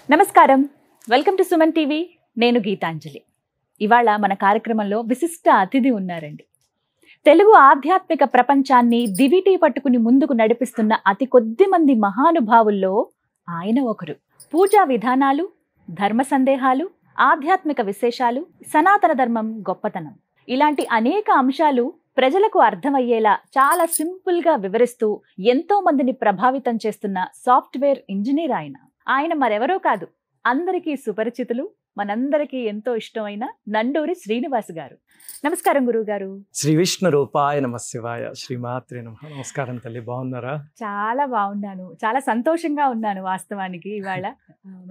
నమస్కారం, welcome to Suman TV. నేను గీతాంజలి. ఇవాళ మన కార్యక్రమంలో విశిష్ట అతిథి ఉన్నారండి. తెలుగు ఆధ్యాత్మిక ప్రపంచాన్ని దివిటీ పట్టుకుని ముందుకు నడిపిస్తున్న అతి కొద్ది మంది మహానుభావుల్లో ఆయన ఒకరు. పూజా విధానాలు, ధర్మ సందేహాలు, ఆధ్యాత్మిక విశేషాలు, సనాతన ధర్మం గొప్పతనం, ఇలాంటి అనేక అంశాలు ప్రజలకు అర్థమయ్యేలా చాలా సింపుల్గా వివరిస్తూ ఎంతో మందిని ప్రభావితం చేస్తున్న సాఫ్ట్వేర్ ఇంజనీర్ ఆయన మరెవరో కాదు, అందరికీ సుపరిచితులు, మనందరికీ ఎంతో ఇష్టమైన నండూరి శ్రీనివాస్ గారు. నమస్కారం గురువు గారు. శ్రీ విష్ణు రూపాయ నమ శివాయ. శ్రీమాత్రే నమః. నమస్కారం తల్లి, బాగున్నారా? చాలా బాగున్నాను, చాలా సంతోషంగా ఉన్నాను. వాస్తవానికి ఇవాళ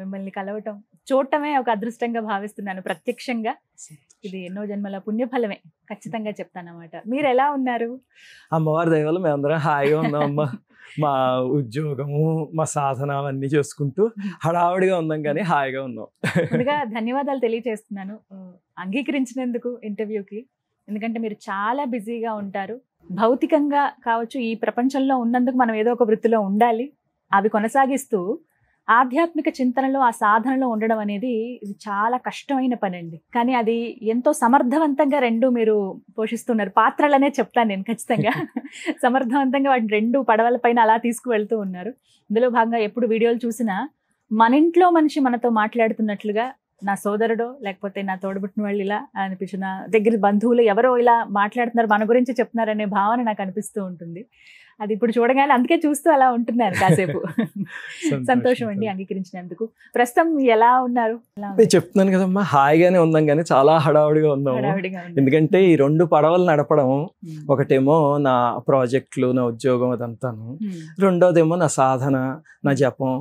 మిమ్మల్ని కలవటం, చూడటమే ఒక అదృష్టంగా భావిస్తున్నాను. ప్రత్యక్షంగా ఇది ఎన్నో జన్మల పుణ్యఫలమే, ఖచ్చితంగా చెప్తానమాట. మీరు ఎలా ఉన్నారు? అమ్మవారి దయ వల్ల మేమందరం హాయిగా ఉన్నాం అమ్మ. మా ఉద్యోగము, మా సాధన అవన్నీ చేసుకుంటూ హడావుడిగా ఉన్నాం, కానీ హాయిగా ఉన్నాం. ముందుగా ధన్యవాదాలు తెలియజేస్తున్నాను అంగీకరించినందుకు ఇంటర్వ్యూకి. ఎందుకంటే మీరు చాలా బిజీగా ఉంటారు. భౌతికంగా కావచ్చు, ఈ ప్రపంచంలో ఉన్నందుకు మనం ఏదో ఒక వృత్తిలో ఉండాలి. అవి కొనసాగిస్తూ ఆధ్యాత్మిక చింతనలో, ఆ సాధనలో ఉండడం అనేది ఇది చాలా కష్టమైన పని అండి. కానీ అది ఎంతో సమర్థవంతంగా రెండు మీరు పోషిస్తున్నారు. పాత్రలనే చెప్తాను నేను ఖచ్చితంగా. సమర్థవంతంగా వాటిని రెండు పడవల పైన అలా తీసుకువెళ్తూ ఉన్నారు. ఇందులో భాగంగా ఎప్పుడు వీడియోలు చూసినా మన ఇంట్లో మనిషి మనతో మాట్లాడుతున్నట్లుగా, నా సోదరుడో లేకపోతే నా తోడబుట్టిన వాళ్ళు ఇలా అనిపించిన దగ్గర బంధువులు ఎవరో ఇలా మాట్లాడుతున్నారు, మన గురించి చెప్తున్నారనే భావన నాకు అనిపిస్తూ ఉంటుంది. అది ఇప్పుడు చూడగానే అందుకే చూస్తూ అలా ఉంటున్నాను కాసేపు. సంతోషం అండి అంగీకరించినందుకు. ప్రస్తుతం ఎలా ఉన్నారు? చెప్తున్నాను కదమ్మా, హాయిగానే ఉన్నాం, కానీ చాలా హడావుడిగా ఉన్నాము. ఎందుకంటే ఈ రెండు పడవలు నడపడం, ఒకటేమో నా ప్రాజెక్టులు, నా ఉద్యోగం అదంతాను, రెండోదేమో నా సాధన, నా జపం,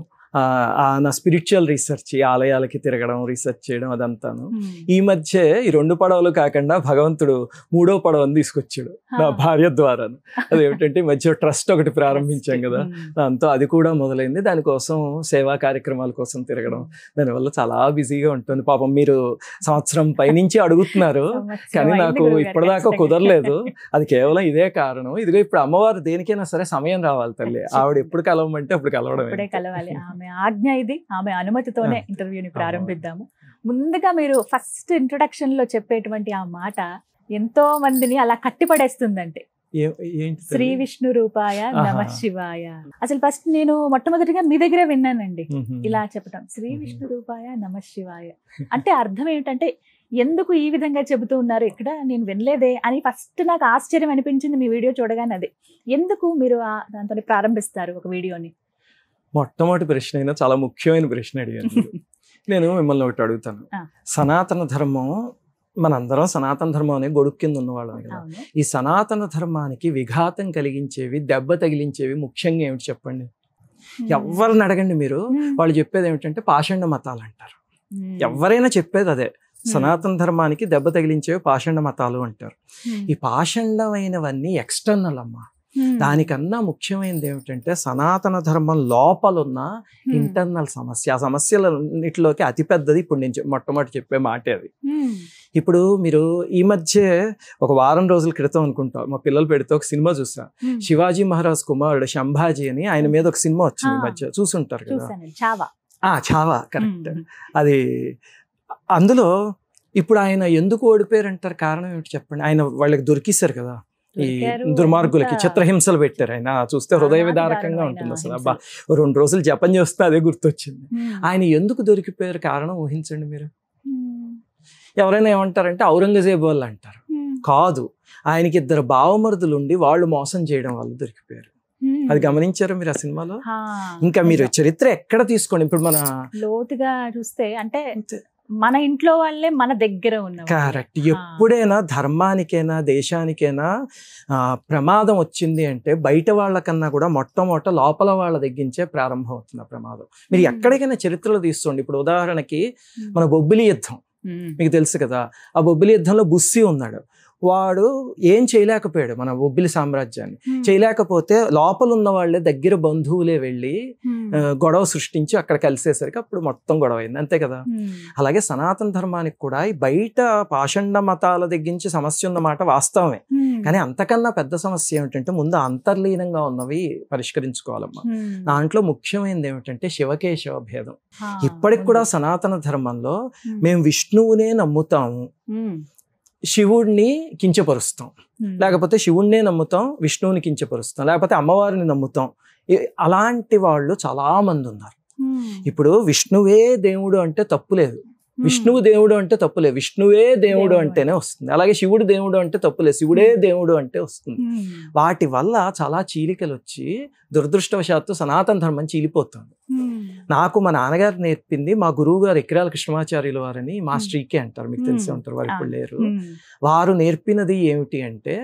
నా స్పిరిచువల్ రీసెర్చ్, ఆలయాలకి తిరగడం, రీసెర్చ్ చేయడం అదంతాను. ఈ మధ్య ఈ రెండు పడవలు కాకుండా భగవంతుడు మూడో పడవని తీసుకొచ్చాడు నా భార్య ద్వారా. అదేమిటంటే ఈ మధ్య ట్రస్ట్ ఒకటి ప్రారంభించాం కదా, దాంతో అది కూడా మొదలైంది. దానికోసం సేవా కార్యక్రమాల కోసం తిరగడం, దానివల్ల చాలా బిజీగా ఉంటుంది. పాపం మీరు సంవత్సరం పైనుంచి అడుగుతున్నారు, కానీ నాకు ఇప్పటిదాకా కుదరలేదు. అది కేవలం ఇదే కారణం. ఇదిగో ఇప్పుడు అమ్మవారు దేనికైనా సరే సమయం రావాలి తల్లి. ఆవిడ ఎప్పుడు కలవమంటే అప్పుడు కలవడం. ఆజ్ఞ ఇది, ఆమె అనుమతితోనే ఇంటర్వ్యూని ప్రారంభిద్దాము. ముందుగా మీరు ఫస్ట్ ఇంట్రొడక్షన్ లో చెప్పేటువంటి ఆ మాట ఎంతో మందిని అలా కట్టిపడేస్తుందంటే, శ్రీ విష్ణు రూపాయ నమః శివాయ. అసలు ఫస్ట్ నేను మొట్టమొదటిగా మీ దగ్గరే విన్నానండి ఇలా చెప్పటం, శ్రీ విష్ణు రూపాయ నమః శివాయ అంటే అర్థం ఏమిటంటే, ఎందుకు ఈ విధంగా చెబుతూ ఉన్నారు, ఇక్కడ నేను వినలేదే అని ఫస్ట్ నాకు ఆశ్చర్యం అనిపించింది మీ వీడియో చూడగానే. అదే ఎందుకు మీరు దాంతో ప్రారంభిస్తారు ఒక వీడియోని? మొట్టమొదటి ప్రశ్న అయినా చాలా ముఖ్యమైన ప్రశ్న అడిగాను. నేను మిమ్మల్ని ఒకటి అడుగుతాను. సనాతన ధర్మం, మనందరం సనాతన ధర్మం అనే గొడుగు కింద ఉన్నవాళ్ళం కదా. ఈ సనాతన ధర్మానికి విఘాతం కలిగించేవి, దెబ్బ తగిలించేవి ముఖ్యంగా ఏమిటి చెప్పండి? ఎవరిని అడగండి మీరు, వాళ్ళు చెప్పేది ఏమిటంటే పాషండ మతాలు అంటారు. ఎవరైనా చెప్పేది అదే, సనాతన ధర్మానికి దెబ్బ తగిలించేవి పాషండ మతాలు అంటారు. ఈ పాషండమైనవన్నీ ఎక్స్టర్నల్ అమ్మా. దానికన్నా ముఖ్యమైనది ఏమిటంటే సనాతన ధర్మం లోపలున్న ఇంటర్నల్ సమస్య. ఆ సమస్యలన్నిటిలోకి అతిపెద్దది ఇప్పుడు నేను మొట్టమొదటి చెప్పే మాట అది. ఇప్పుడు మీరు ఈ మధ్య ఒక వారం రోజుల క్రితం అనుకుంటా మా పిల్లలు పెడితే ఒక సినిమా చూసా, శివాజీ మహారాజ్ కుమారుడు శంభాజీ అని, ఆయన మీద ఒక సినిమా వచ్చింది ఈ మధ్య, చూసుంటారు కదా. చావా, కరెక్ట్. అది అందులో ఇప్పుడు ఆయన ఎందుకు ఓడిపోయారు అంటారు, కారణం ఏమిటి చెప్పండి? ఆయన వాళ్ళకి దొరికిస్తారు కదా, ఈ దుర్మార్గులకి చిత్రహింసలు పెట్టారు. ఆయన చూస్తే హృదయ విదారకంగా ఉంటుంది అసలు. అబ్బా, 2 రోజులు జపం చేస్తే అదే గుర్తొచ్చింది. ఆయన ఎందుకు దొరికిపోయారు కారణం ఊహించండి మీరు. ఎవరైనా ఏమంటారంటే ఔరంగజేబు వాళ్ళు అంటారు, కాదు, ఆయనకి 2 బావమరుదులు ఉండి వాళ్ళు మోసం చేయడం వల్ల దొరికిపోయారు. అది గమనించారు మీరు ఆ సినిమాలో? ఇంకా మీరు చరిత్ర ఎక్కడ తీసుకోండి, ఇప్పుడు మన లోతుగా చూస్తే అంటే మన ఇంట్లో వాళ్ళే మన దగ్గర ఉన్నారు. కరెక్ట్. ఎప్పుడైనా ధర్మానికైనా దేశానికైనా ప్రమాదం వచ్చింది అంటే బయట వాళ్ళకన్నా కూడా మొట్టమొదట లోపల వాళ్ళ దగ్గరించే ప్రారంభం అవుతుంది ఆ ప్రమాదం. మీరు ఎక్కడికైనా చరిత్రలో తీసుకోండి. ఇప్పుడు ఉదాహరణకి మన బొబ్బిలి యుద్ధం మీకు తెలుసు కదా. ఆ బొబ్బిలి యుద్ధంలో బుస్సీ ఉన్నాడు. వాడు ఏం చేయలేకపోయాడు మన బొబ్బిలి సామ్రాజ్యాన్ని. చేయలేకపోతే లోపల ఉన్న వాళ్ళే దగ్గర బంధువులే వెళ్ళి గొడవ సృష్టించి అక్కడ కలిసేసరికి అప్పుడు మొత్తం గొడవ అయింది, అంతే కదా. అలాగే సనాతన ధర్మానికి కూడా ఈ బయట పాషండ మతాల దగ్గర నుంచి సమస్య ఉన్నమాట వాస్తవమే, కానీ అంతకన్నా పెద్ద సమస్య ఏమిటంటే ముందు అంతర్లీనంగా ఉన్నవి పరిష్కరించుకోవాలమ్మా. దాంట్లో ముఖ్యమైనది ఏమిటంటే శివకేశవ భేదం. ఇప్పటికి కూడా సనాతన ధర్మంలో మేము విష్ణువునే నమ్ముతాము, శివుడిని కించపరుస్తాం, లేకపోతే శివుడినే నమ్ముతాం విష్ణువుని కించపరుస్తాం, లేకపోతే అమ్మవారిని నమ్ముతాం. అలాంటి వాళ్ళు చాలా మంది ఉన్నారు. ఇప్పుడు విష్ణువే దేవుడు అంటే తప్పులేదు, విష్ణువు దేవుడు అంటే తప్పులేదు, విష్ణువే దేవుడు అంటేనే వస్తుంది. అలాగే శివుడు దేవుడు అంటే తప్పులేదు, శివుడే దేవుడు అంటే వస్తుంది. వాటి వల్ల చాలా చీలికలు వచ్చి దురదృష్టవశాత్తు సనాతన ధర్మం చీలిపోతుంది. నాకు మా నాన్నగారు నేర్పింది, మా గురువు గారు ఎక్కిరాల కృష్ణమాచార్యుల వారని మాస్టర్ ఈకే అంటారు, మీకు తెలిసే ఉంటారు, వారు ఇప్పుడు లేరు. వారు నేర్పినది ఏమిటి అంటే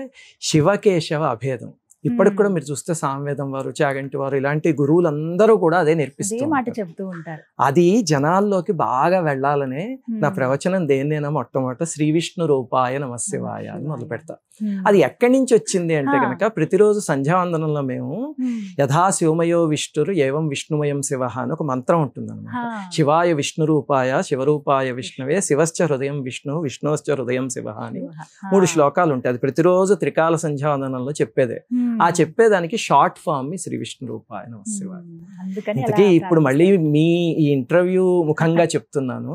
శివకేశవ అభేదం. ఇప్పటికి కూడా మీరు చూస్తే సామవేదం వారు, చాగంటి వారు, ఇలాంటి గురువులందరూ కూడా అదే నేర్పిస్తూ ఉంటారు. అది జనాల్లోకి బాగా వెళ్ళాలనే నా ప్రవచనం దేన్నైనా మొట్టమొదట శ్రీ విష్ణు రూపాయ నమశివాయ అని మొదలు పెడతా. అది ఎక్కడి నుంచి వచ్చింది అంటే కనుక ప్రతిరోజు సంధ్యావందనంలో మేము యథా శివమయో విష్ణురు ఏవం విష్ణుమయం శివ అని ఒక మంత్రం ఉంటుంది అనమాట. శివాయ విష్ణు రూపాయ శివరూపాయ విష్ణువే శివశ్చ హృదయం విష్ణు విష్ణుశ్చ హృదయం శివ అని 3 శ్లోకాలు ఉంటాయి. అది ప్రతిరోజు త్రికాల సంధ్యావందనంలో చెప్పేదే. ఆ చెప్పేదానికి షార్ట్ ఫామ్ శ్రీ విష్ణు రూపాయ నమశివాయ. అందుకే ఇప్పుడు మళ్ళీ మీ ఈ ఇంటర్వ్యూ ముఖంగా చెప్తున్నాను,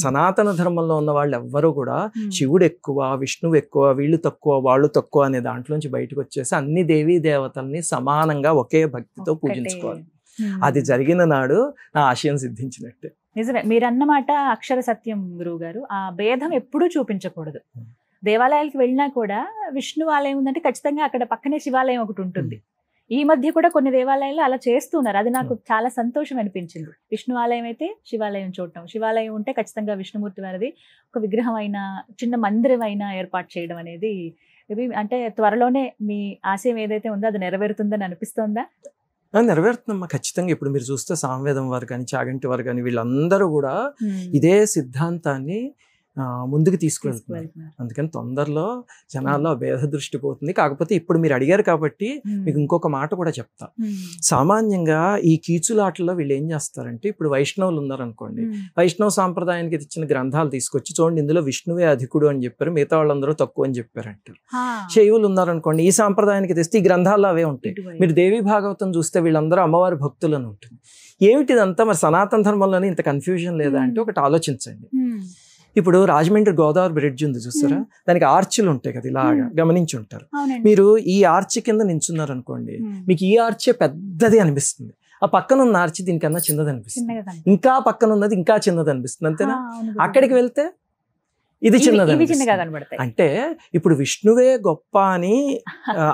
సనాతన ధర్మంలో ఉన్న వాళ్ళు ఎవ్వరూ కూడా శివుడు ఎక్కువ విష్ణువు ఎక్కువ వీళ్ళు తక్కువ వాళ్ళు తక్కువ అనే దాంట్లోంచి బయటకు వచ్చేసి అన్ని దేవీ దేవతల్ని సమానంగా ఒకే భక్తితో పూజించుకోవాలి. అది జరిగిన నాడు నా ఆశయం సిద్ధించినట్టే. నిజమే, మీరన్నమాట అక్షర సత్యం గురువు గారు. ఆ భేదం ఎప్పుడూ చూపించకూడదు. దేవాలయాలకు వెళ్ళినా కూడా విష్ణు ఆలయం ఉందంటే ఖచ్చితంగా అక్కడ పక్కనే శివాలయం ఒకటి ఉంటుంది. ఈ మధ్య కూడా కొన్ని దేవాలయాలు అలా చేస్తున్నారు. అది నాకు చాలా సంతోషం అనిపించింది. విష్ణు ఆలయం అయితే శివాలయం చూడటం, శివాలయం ఉంటే ఖచ్చితంగా విష్ణుమూర్తి వారిది ఒక విగ్రహం అయినా చిన్న మందిరం అయినా ఏర్పాటు చేయడం అనేది అంటే త్వరలోనే మీ ఆశయం ఏదైతే ఉందో అది నెరవేరుతుందని అనిపిస్తోందా? నెరవేరుతుందమ్మా ఖచ్చితంగా. ఇప్పుడు మీరు చూస్తే సామవేదం వారు కానీ చాగంటి వారు కానీ వీళ్ళందరూ కూడా ఇదే సిద్ధాంతాన్ని ముందుకు తీసుకువెళ్తున్నారు. అందుకని తొందరలో జనాల్లో భేద దృష్టి పోతుంది. కాకపోతే ఇప్పుడు మీరు అడిగారు కాబట్టి మీకు ఇంకొక మాట కూడా చెప్తా. సామాన్యంగా ఈ కీచులాటల్లో వీళ్ళు ఏం చేస్తారంటే, ఇప్పుడు వైష్ణవులు ఉన్నారనుకోండి, వైష్ణవ సాంప్రదాయానికి ఇచ్చిన గ్రంథాలు తీసుకొచ్చి చూడండి ఇందులో విష్ణువే అధికుడు అని చెప్పారు, మిగతా వాళ్ళందరూ తక్కువ అని చెప్పారంటారు. శైవులు ఉన్నారనుకోండి, ఈ సాంప్రదాయానికి తెస్తే ఈ గ్రంథాల్లో అవే ఉంటాయి. మీరు దేవి భాగవతం చూస్తే వీళ్ళందరూ అమ్మవారి భక్తులను ఉంటుంది. ఏమిటిదంతా మరి సనాతన ధర్మంలోనే ఇంత కన్ఫ్యూజన్ లేదా అంటే ఒకటి ఆలోచించండి. ఇప్పుడు రాజమండ్రి గోదావరి బ్రిడ్జ్ ఉంది చూస్తారా, దానికి ఆర్చిలు ఉంటాయి కదా, ఇలాగా గమనించి ఉంటారు. మీరు ఈ ఆర్చి కింద నించున్నారు అనుకోండి, మీకు ఈ ఆర్చే పెద్దది అనిపిస్తుంది, ఆ పక్కన ఉన్న ఆర్చి దీనికన్నా చిన్నది అనిపిస్తుంది, ఇంకా పక్కన ఉన్నది ఇంకా చిన్నది అనిపిస్తుంది, అంతేనా? అక్కడికి వెళ్తే ఇది చిన్నది అంటే ఇప్పుడు విష్ణువే గొప్ప అని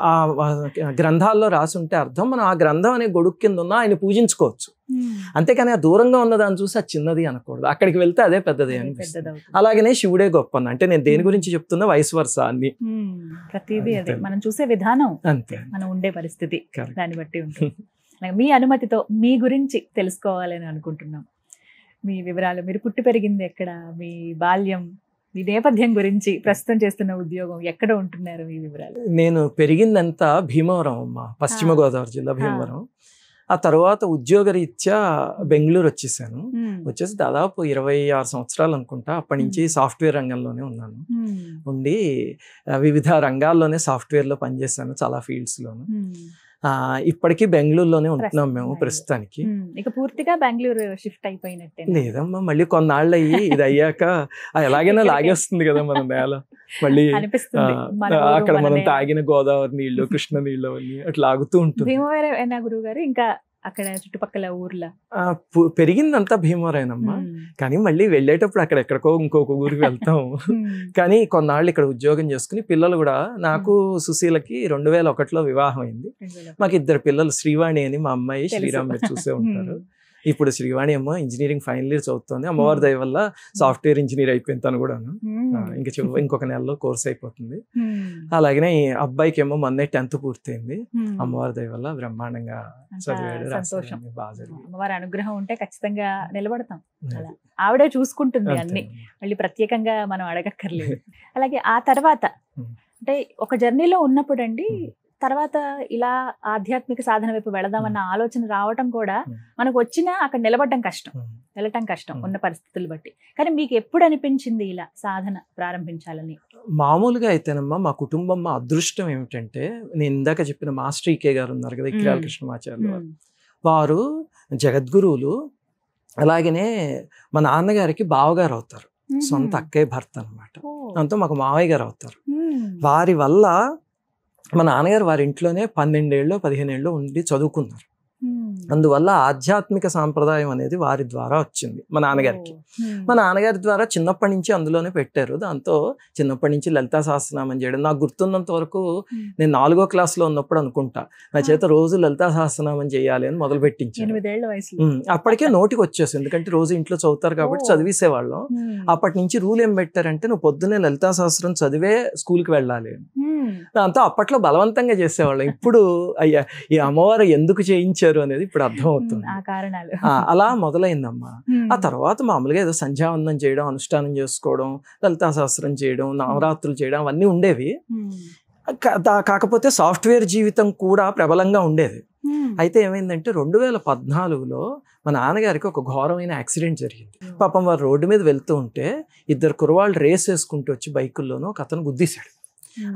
ఆ గ్రంథాల్లో రాసుంటే అర్థం మనం ఆ గ్రంథం అనే గొడుగు కింద ఉన్న ఆయన పూజించుకోవచ్చు. అంతేకాని ఆ దూరంగా ఉన్నదాన్ని చూసి అది చిన్నది అనకూడదు, అక్కడికి వెళ్తే అదే పెద్దది అనిపిస్తుంది. అలాగనే శివుడే గొప్ప అంటే నేను దేని గురించి చెప్తున్నా వైస్ వర్సా అన్ని ప్రతిదీ అదే మనం చూసే విధానం అంతే, మనం ఉండే పరిస్థితి దాన్ని బట్టి ఉంటుంది. మీ అనుమతితో మీ గురించి తెలుసుకోవాలని అనుకుంటున్నాం. మీ వివరాలు, మీరు పుట్టి పెరిగింది ఎక్కడ, మీ బాల్యం, మీ నేపథ్యం గురించి, ప్రస్తుతం చేస్తున్న ఉద్యోగం, ఎక్కడ ఉంటున్నారు, మీ వివరాలు. నేను పెరిగిందంతా భీమవరం అమ్మా, పశ్చిమ గోదావరి జిల్లా భీమవరం. ఆ తర్వాత ఉద్యోగరీత్యా బెంగళూరు వచ్చేసాను. వచ్చేసి దాదాపు 26 సంవత్సరాలు అనుకుంటా. అప్పటి నుంచి సాఫ్ట్వేర్ రంగంలోనే ఉన్నాను. ఉండి వివిధ రంగాల్లోనే సాఫ్ట్వేర్లో పనిచేశాను, చాలా ఫీల్డ్స్లోను. ఇప్పటికీ బెంగళూరులోనే ఉంటున్నాం మేము ప్రస్తుతానికి. ఇక పూర్తిగా బెంగళూరు షిఫ్ట్ అయిపోయినట్టే? లేదమ్మా, మళ్ళీ కొన్నాళ్ళు అయ్యి ఇది అయ్యాక ఎలాగైనా లాగేస్తుంది కదా మన నేల. మళ్ళీ అక్కడ మనం తాగిన గోదావరి నీళ్లు, కృష్ణ నీళ్ళు అన్ని అట్లా లాగుతూ ఉంటుంది. భీమవరం గురువు గారు, ఇంకా అక్కడ చుట్టుపక్కల ఊర్లో పెరిగిందంతా భీమవరమేనమ్మా. కానీ మళ్ళీ వెళ్ళేటప్పుడు అక్కడెక్కడికో ఇంకొక ఊరికి వెళ్తాం. కానీ కొన్నాళ్ళు ఇక్కడ ఉద్యోగం చేసుకుని పిల్లలు కూడా, నాకు సుశీలకి 2001లో వివాహం అయింది. మాకు 2 పిల్లలు, శ్రీవాణి అని మా అమ్మాయి, శ్రీరామ్ మీరు చూసే ఉంటారు. ఇప్పుడు శ్రీవాణి ఏమో ఇంజనీరింగ్ ఫైనల్ ఇయర్ చదువుతుంది, అమ్మవారి దయ వల్ల సాఫ్ట్వేర్ ఇంజనీర్ అయిపోయింది తను కూడాను. ఇంకొక నెలలో కోర్స్ అయిపోతుంది. అలాగనే ఈ అబ్బాయికి ఏమో మొన్నే 10th పూర్తయింది, అమ్మవారి దయ వల్ల బ్రహ్మాండంగా చదివాడు, రాశాడు, బాగా జరిగింది. అమ్మవారి అనుగ్రహం ఉంటే ఖచ్చితంగా నిలబడతాం. అలా ఆవిడే చూసుకుంటుంది అన్ని, మళ్ళీ ప్రత్యేకంగా మనం అడగక్కర్లేదు. అలాగే ఆ తర్వాత అంటే ఒక జర్నీలో ఉన్నప్పుడు అండి, తర్వాత ఇలా ఆధ్యాత్మిక సాధన వైపు వెళదామన్న ఆలోచన రావటం కూడా మనకు వచ్చినా అక్కడ నిలబడటం కష్టం, వెళ్ళటం కష్టం ఉన్న పరిస్థితులు బట్టి. కానీ మీకు ఎప్పుడు అనిపించింది ఇలా సాధన ప్రారంభించాలని? మామూలుగా అయితేనమ్మా మా కుటుంబం మా అదృష్టం ఏమిటంటే, నేను ఇందాక చెప్పిన మాస్టర్ ఈకే గారు ఉన్నారు కదా, ఇక్రాల కృష్ణమాచార్యులు, వారు జగద్గురువులు. అలాగనే మా నాన్నగారికి బావగారు అవుతారు, సొంత అక్కయ్య భర్త అనమాట. దాంతో మాకు మావయ్య గారు అవుతారు. వారి వల్ల మా నాన్నగారు వారి ఇంట్లోనే 12 ఏళ్ళు 15 ఏళ్ళు ఉండి చదువుకున్నారు. అందువల్ల ఆధ్యాత్మిక సాంప్రదాయం అనేది వారి ద్వారా వచ్చింది మా నాన్నగారికి. మా నాన్నగారి ద్వారా చిన్నప్పటి నుంచి అందులోనే పెట్టారు. దాంతో చిన్నప్పటి నుంచి లలితా సహస్రనామం చేయడం నాకు గుర్తున్నంత వరకు, నేను 4వ క్లాస్లో ఉన్నప్పుడు అనుకుంటా, నా చేత రోజు లలితా సహస్రనామం చేయాలి అని మొదలు పెట్టించాను. అప్పటికే నోటికి వచ్చేసి, ఎందుకంటే రోజు ఇంట్లో చదువుతారు కాబట్టి చదివేసేవాళ్ళం. అప్పటి నుంచి రూల్ ఏం పెట్టారంటే, నువ్వు పొద్దున్నే లలితా సహస్రం చదివే స్కూల్కి వెళ్ళాలి. దాంతో అప్పట్లో బలవంతంగా చేసేవాళ్ళం. ఇప్పుడు అయ్యా ఈ అమ్మవారు ఎందుకు చేయించారు అనేది ఇప్పుడు అర్థం అవుతుంది. అలా మొదలైందమ్మా. ఆ తర్వాత మామూలుగా ఏదో సంధ్యావందనం చేయడం, అనుష్ఠానం చేసుకోవడం, లలితా సహస్రం చేయడం, నవరాత్రులు చేయడం అవన్నీ ఉండేవి. కాకపోతే సాఫ్ట్వేర్ జీవితం కూడా ప్రబలంగా ఉండేది. అయితే ఏమైందంటే 2014లో మా నాన్నగారికి ఒక ఘోరమైన యాక్సిడెంట్ జరిగింది. పాపం వారు రోడ్డు మీద వెళ్తూ ఉంటే 2 కుర్రవాళ్ళు రేస్ వేసుకుంటూ వచ్చి బైకుల్లోనూ ఒక అతను గుద్దేశాడు.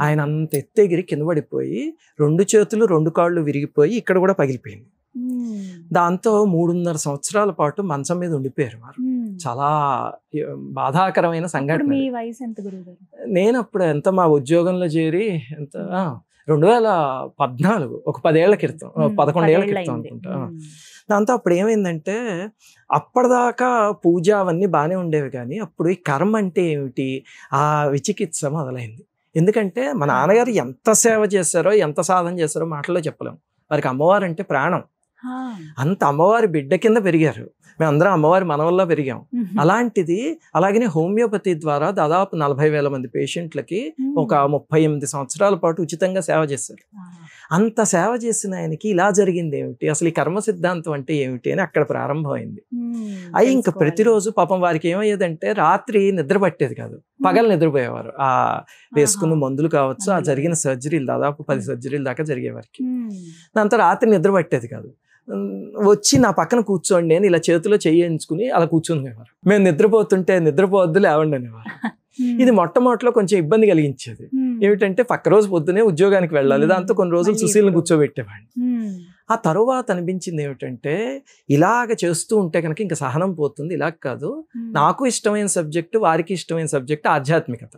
ఆయన అంత ఎత్తెగిరి కింద పడిపోయి 2 చేతులు 2 కాళ్ళు విరిగిపోయి ఇక్కడ కూడా పగిలిపోయింది. దాంతో 3.5 సంవత్సరాల పాటు మంచం మీద ఉండిపోయారు వారు. చాలా బాధాకరమైన సంఘటన. నేను అప్పుడు మా ఉద్యోగంలో చేరి 2014, ఒక 10 ఏళ్ల క్రితం, 11 ఏళ్ల క్రితం అనుకుంటా. దాంతో అప్పుడు ఏమైందంటే, అప్పటిదాకా పూజ అవన్నీ బాగానే ఉండేవి, కానీ అప్పుడు ఈ కర్మ అంటే ఏమిటి, ఆ విచికిత్స మొదలైంది. ఎందుకంటే మా నాన్నగారు ఎంత సేవ చేశారో, ఎంత సాధన చేశారో మాటల్లో చెప్పలేము. వారికి అమ్మవారు అంటే ప్రాణం. అంత అమ్మవారి బిడ్డ కింద పెరిగారు. మేమందరం అమ్మవారి మనవల్లా పెరిగాం. అలాంటిది, అలాగనే హోమియోపతి ద్వారా దాదాపు 40,000 మంది పేషెంట్లకి ఒక 38 సంవత్సరాల పాటు ఉచితంగా సేవ చేశారు. అంత సేవ చేసిన ఆయనకి ఇలా జరిగింది ఏమిటి, అసలు ఈ కర్మ సిద్ధాంతం అంటే ఏమిటి అని అక్కడ ప్రారంభమైంది. అవి ఇంకా ప్రతిరోజు పాపం వారికి ఏమయ్యేదంటే, రాత్రి నిద్ర పట్టేది కాదు, పగలు నిద్రపోయేవారు. ఆ వేసుకున్న మందులు కావచ్చు, ఆ జరిగిన సర్జరీలు దాదాపు 10 సర్జరీల దాకా జరిగేవారికి. దాంతో రాత్రి నిద్ర పట్టేది కాదు. వచ్చి నా పక్కన కూర్చోండి అని ఇలా చేతిలో చేయించుకుని అలా కూర్చునేవారు. మేము నిద్రపోతుంటే, నిద్రపోవద్దు లేవండి అనేవారు. ఇది మొట్టమొదటిలో కొంచెం ఇబ్బంది కలిగించేది. ఏమిటంటే పక్క రోజు పొద్దునే ఉద్యోగానికి వెళ్ళాలి. దాంతో కొన్ని రోజులు సుశీలను కూర్చోబెట్టేవాడిని. ఆ తరువాత అనిపించింది ఏమిటంటే, ఇలాగ చేస్తూ ఉంటే కనుక ఇంకా సహనం పోతుంది. ఇలా కాదు, నాకు ఇష్టమైన సబ్జెక్టు, వారికి ఇష్టమైన సబ్జెక్టు ఆధ్యాత్మికత.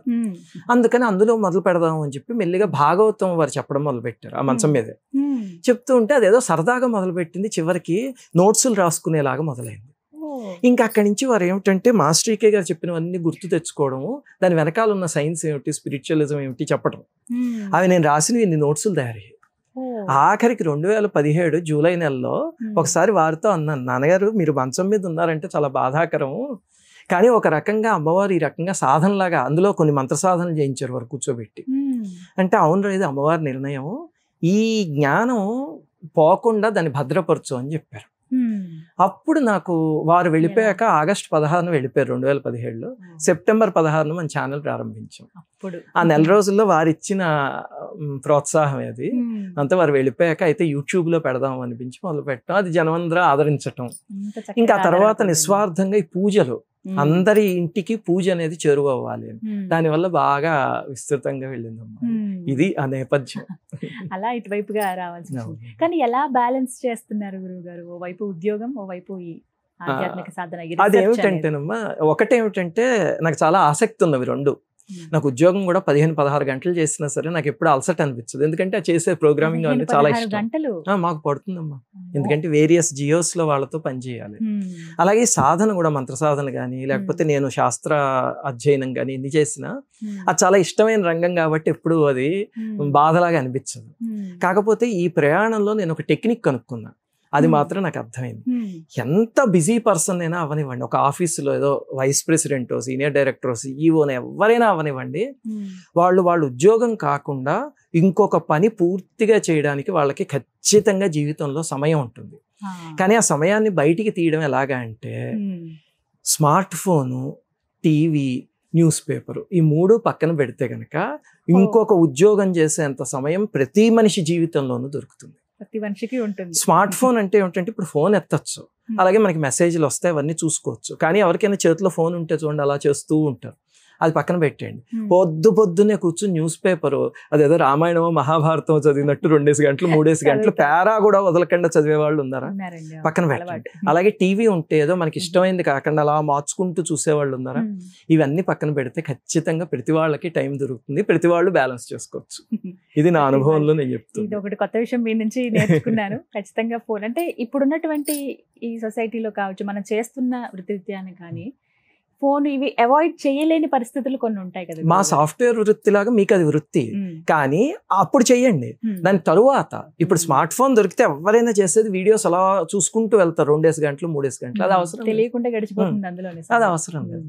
అందుకని అందులో మొదలు పెడదాం అని చెప్పి మెల్లిగా భాగవతం వారు చెప్పడం మొదలుపెట్టారు. ఆ మంచం మీదే చెప్తూ ఉంటే అదేదో సరదాగా మొదలుపెట్టింది, చివరికి నోట్సులు రాసుకునేలాగా మొదలైంది. ఇంకా అక్కడి నుంచి వారు ఏమిటంటే, మాస్టర్ ఈకే గారు చెప్పినవన్నీ గుర్తు తెచ్చుకోవడము, దాని వెనకాల ఉన్న సైన్స్ ఏమిటి, స్పిరిచువలిజం ఏమిటి చెప్పడం. అవి నేను రాసినవి ఇన్ని నోట్సులు తయారయ్యాయి. ఆఖరికి 2017 జూలై నెలలో ఒకసారి వారితో అన్నాను, నాన్నగారు మీరు మంచం మీద ఉన్నారంటే చాలా బాధాకరం, కానీ ఒక రకంగా అమ్మవారు ఈ రకంగా సాధనలాగా అందులో కొన్ని మంత్ర సాధనలు చేయించారు వారు కూర్చోబెట్టి. అంటే అవును, ఇది అమ్మవారి నిర్ణయం, ఈ జ్ఞానం పోకుండా దాన్ని భద్రపరచు అని చెప్పారు. అప్పుడు నాకు వారు వెళ్ళిపోయాక ఆగస్టు 16 వెళ్ళిపోయారు 2017లో. సెప్టెంబర్ 16 మన ఛానల్ ప్రారంభించాం. ఆ నెల రోజుల్లో వారు ఇచ్చిన ప్రోత్సాహం అది. అంతా వారు వెళ్ళిపోయాక అయితే యూట్యూబ్లో పెడదాం అనిపించి మొదలు పెట్టడం, అది జనమందరూ ఆదరించటం. ఇంకా తర్వాత నిస్వార్థంగా ఈ పూజలు, అందరి ఇంటికి పూజ అనేది చేరువవ్వాలి అని, దానివల్ల బాగా విస్తృతంగా వెళ్ళిందమ్మా. ఇది ఆ నేపథ్యం. అలా ఇటువైపుగా రావాల్సి. కానీ ఎలా బ్యాలెన్స్ చేస్తున్నారు గురువు గారు? ఓవైపు ఉద్యోగం, ఓవైపు ఈ ఆధ్యాత్మిక సాధన. అదేమిటంటేనమ్మా, ఒకటేమిటంటే నాకు చాలా ఆసక్తి ఉన్నవి రెండు. నాకు ఉద్యోగం కూడా 15-16 గంటలు చేసినా సరే నాకు ఎప్పుడు అలసట అనిపించదు. ఎందుకంటే ఆ చేసే ప్రోగ్రామింగ్ అంటే చాలా ఇష్టం. మాకు పడుతుందమ్మా, ఎందుకంటే వేరియస్ జియోస్ లో వాళ్ళతో పనిచేయాలి. అలాగే సాధన కూడా, మంత్ర సాధన కానీ లేకపోతే నేను శాస్త్ర అధ్యయనం కానీ ఎన్ని చేసినా అది చాలా ఇష్టమైన రంగం కాబట్టి ఎప్పుడు అది బాధలాగా అనిపించదు. కాకపోతే ఈ ప్రయాణంలో నేను ఒక టెక్నిక్ కనుక్కున్నా. అది మాత్రం నాకు అర్థమైంది. ఎంత బిజీ పర్సన్ అయినా అవనివ్వండి, ఒక ఆఫీసులో ఏదో వైస్ ప్రెసిడెంటో సీనియర్ డైరెక్టరో సీఈఓనో ఎవరైనా అవనివ్వండి, వాళ్ళు ఉద్యోగం కాకుండా ఇంకొక పని పూర్తిగా చేయడానికి వాళ్ళకి ఖచ్చితంగా జీవితంలో సమయం ఉంటుంది. కానీ ఆ సమయాన్ని బయటికి తీయడం ఎలాగా అంటే smart phone, TV, news paper ఈ 3 పక్కన పెడితే కనుక ఇంకొక ఉద్యోగం చేసేంత సమయం ప్రతి మనిషి జీవితంలోనూ దొరుకుతుంది. ప్రతి మనిషికి ఉంటుంది. స్మార్ట్ ఫోన్ అంటే ఏమిటంటే ఇప్పుడు ఫోన్ ఎత్తచ్చు, అలాగే మనకి మెసేజ్లు వస్తాయి, అవన్నీ చూసుకోవచ్చు. కానీ ఎవరికైనా చేతిలో ఫోన్ ఉంటే చూడండి అలా చేస్తూ ఉంటారు. అది పక్కన పెట్టేయండి. పొద్దున్నే కూర్చుని న్యూస్ పేపరు అదేదో రామాయణమో మహాభారతం చదివినట్టు 2 గంటలు 3 గంటలు పేరా కూడా వదలకుండా చదివే వాళ్ళు ఉన్నారా? పక్కన పెట్టండి. అలాగే టీవీ ఉంటే ఏదో మనకి ఇష్టమైంది కాకుండా అలా మార్చుకుంటూ చూసేవాళ్ళు ఉన్నారా? ఇవన్నీ పక్కన పెడితే ఖచ్చితంగా ప్రతి వాళ్ళకి టైం దొరుకుతుంది, ప్రతి వాళ్ళు బ్యాలెన్స్ చేసుకోవచ్చు. ఇది నా అనుభవంలో నేను చెప్తాను. ఇది ఒకటి కొత్త విషయం మీ నుంచి నేర్చుకున్నాను. ఖచ్చితంగా ఫోన్ అంటే ఇప్పుడున్నటువంటి ఈ సొసైటీలో కావచ్చు, మనం చేస్తున్న వృత్తిరీత్యాన్ని కానీ ఫోన్ ఇవి అవాయిడ్ చేయలేని పరిస్థితులు కొన్ని ఉంటాయి కదా. మా సాఫ్ట్వేర్ వృత్తిలాగా మీకు అది వృత్తి, కానీ అప్పుడు చెయ్యండి. దాని తరువాత ఇప్పుడు స్మార్ట్ ఫోన్ దొరికితే ఎవరైనా చేసేది వీడియోస్ అలా చూసుకుంటూ వెళ్తారు 2 గంటలు 3 గంటలు. అది అవసరం తెలియకుండా గడిచిపోతుంది అందులోనే. అది అవసరం లేదు.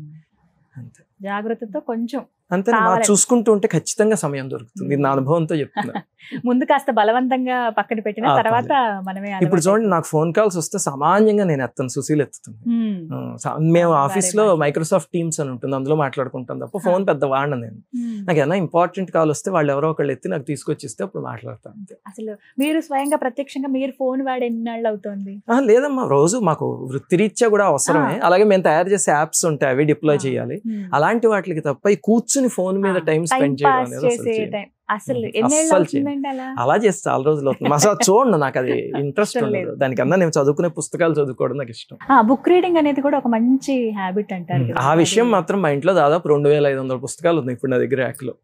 అంతే, జాగ్రత్తతో కొంచెం అంతే చూసుకుంటూ ఉంటే ఖచ్చితంగా సమయం దొరుకుతుంది. నా అనుభవంతో చెప్తున్నా. ముందు కాస్త బలవంతంగా పక్కన పెట్టిన తర్వాత మనమే. ఇప్పుడు చూడండి, నాకు ఫోన్ కాల్స్ వస్తే సామాన్యంగా నేను ఎత్తాను, సుశీల్ ఎత్తుతుంది. మేము ఆఫీస్ లో మైక్రోసాఫ్ట్ టీమ్స్ అని ఉంటుంది, అందులో మాట్లాడుకుంటాం తప్ప ఫోన్ పెద్ద వాడిన నేను. నాకు ఏమైనా ఇంపార్టెంట్ కాల్ వస్తే వాళ్ళు ఎవరో ఒకళ్ళు ఎత్తి నాకు తీసుకొచ్చి ఇస్తే అప్పుడు మాట్లాడతాను. అసలు మీరు స్వయంగా ప్రత్యక్షంగా మీరు ఫోన్ వాడి ఎన్నాళ్ళు అవుతుంది? లేదమ్మా, రోజు మాకు వృత్తిరీత్యా కూడా అవసరమే. అలాగే మేము తయారు చేసే యాప్స్ ఉంటాయి, అవి డిప్లాయ్ చేయాలి. అలాంటి వాటికి తప్ప ఈ కూర్చుని ఫోన్ మీద టైం స్పెండ్ చేయడం అలా చేస్తే చాలా రోజులు అవుతుంది. అసలు చూడండి, నాకు అది ఇంట్రెస్ట్ ఉండదు. దానికన్నా నేను చదువుకునే పుస్తకాలు చదువుకోవడం నాకు ఇష్టం. బుక్ రీడింగ్ అనేది కూడా ఒక మంచి హ్యాబిట్ అంటారు. ఆ విషయం మాత్రం మా ఇంట్లో దాదాపు 2500 పుస్తకాలు ఉన్నాయి ఇప్పుడు నా దగ్గర ర్యాక్ లో.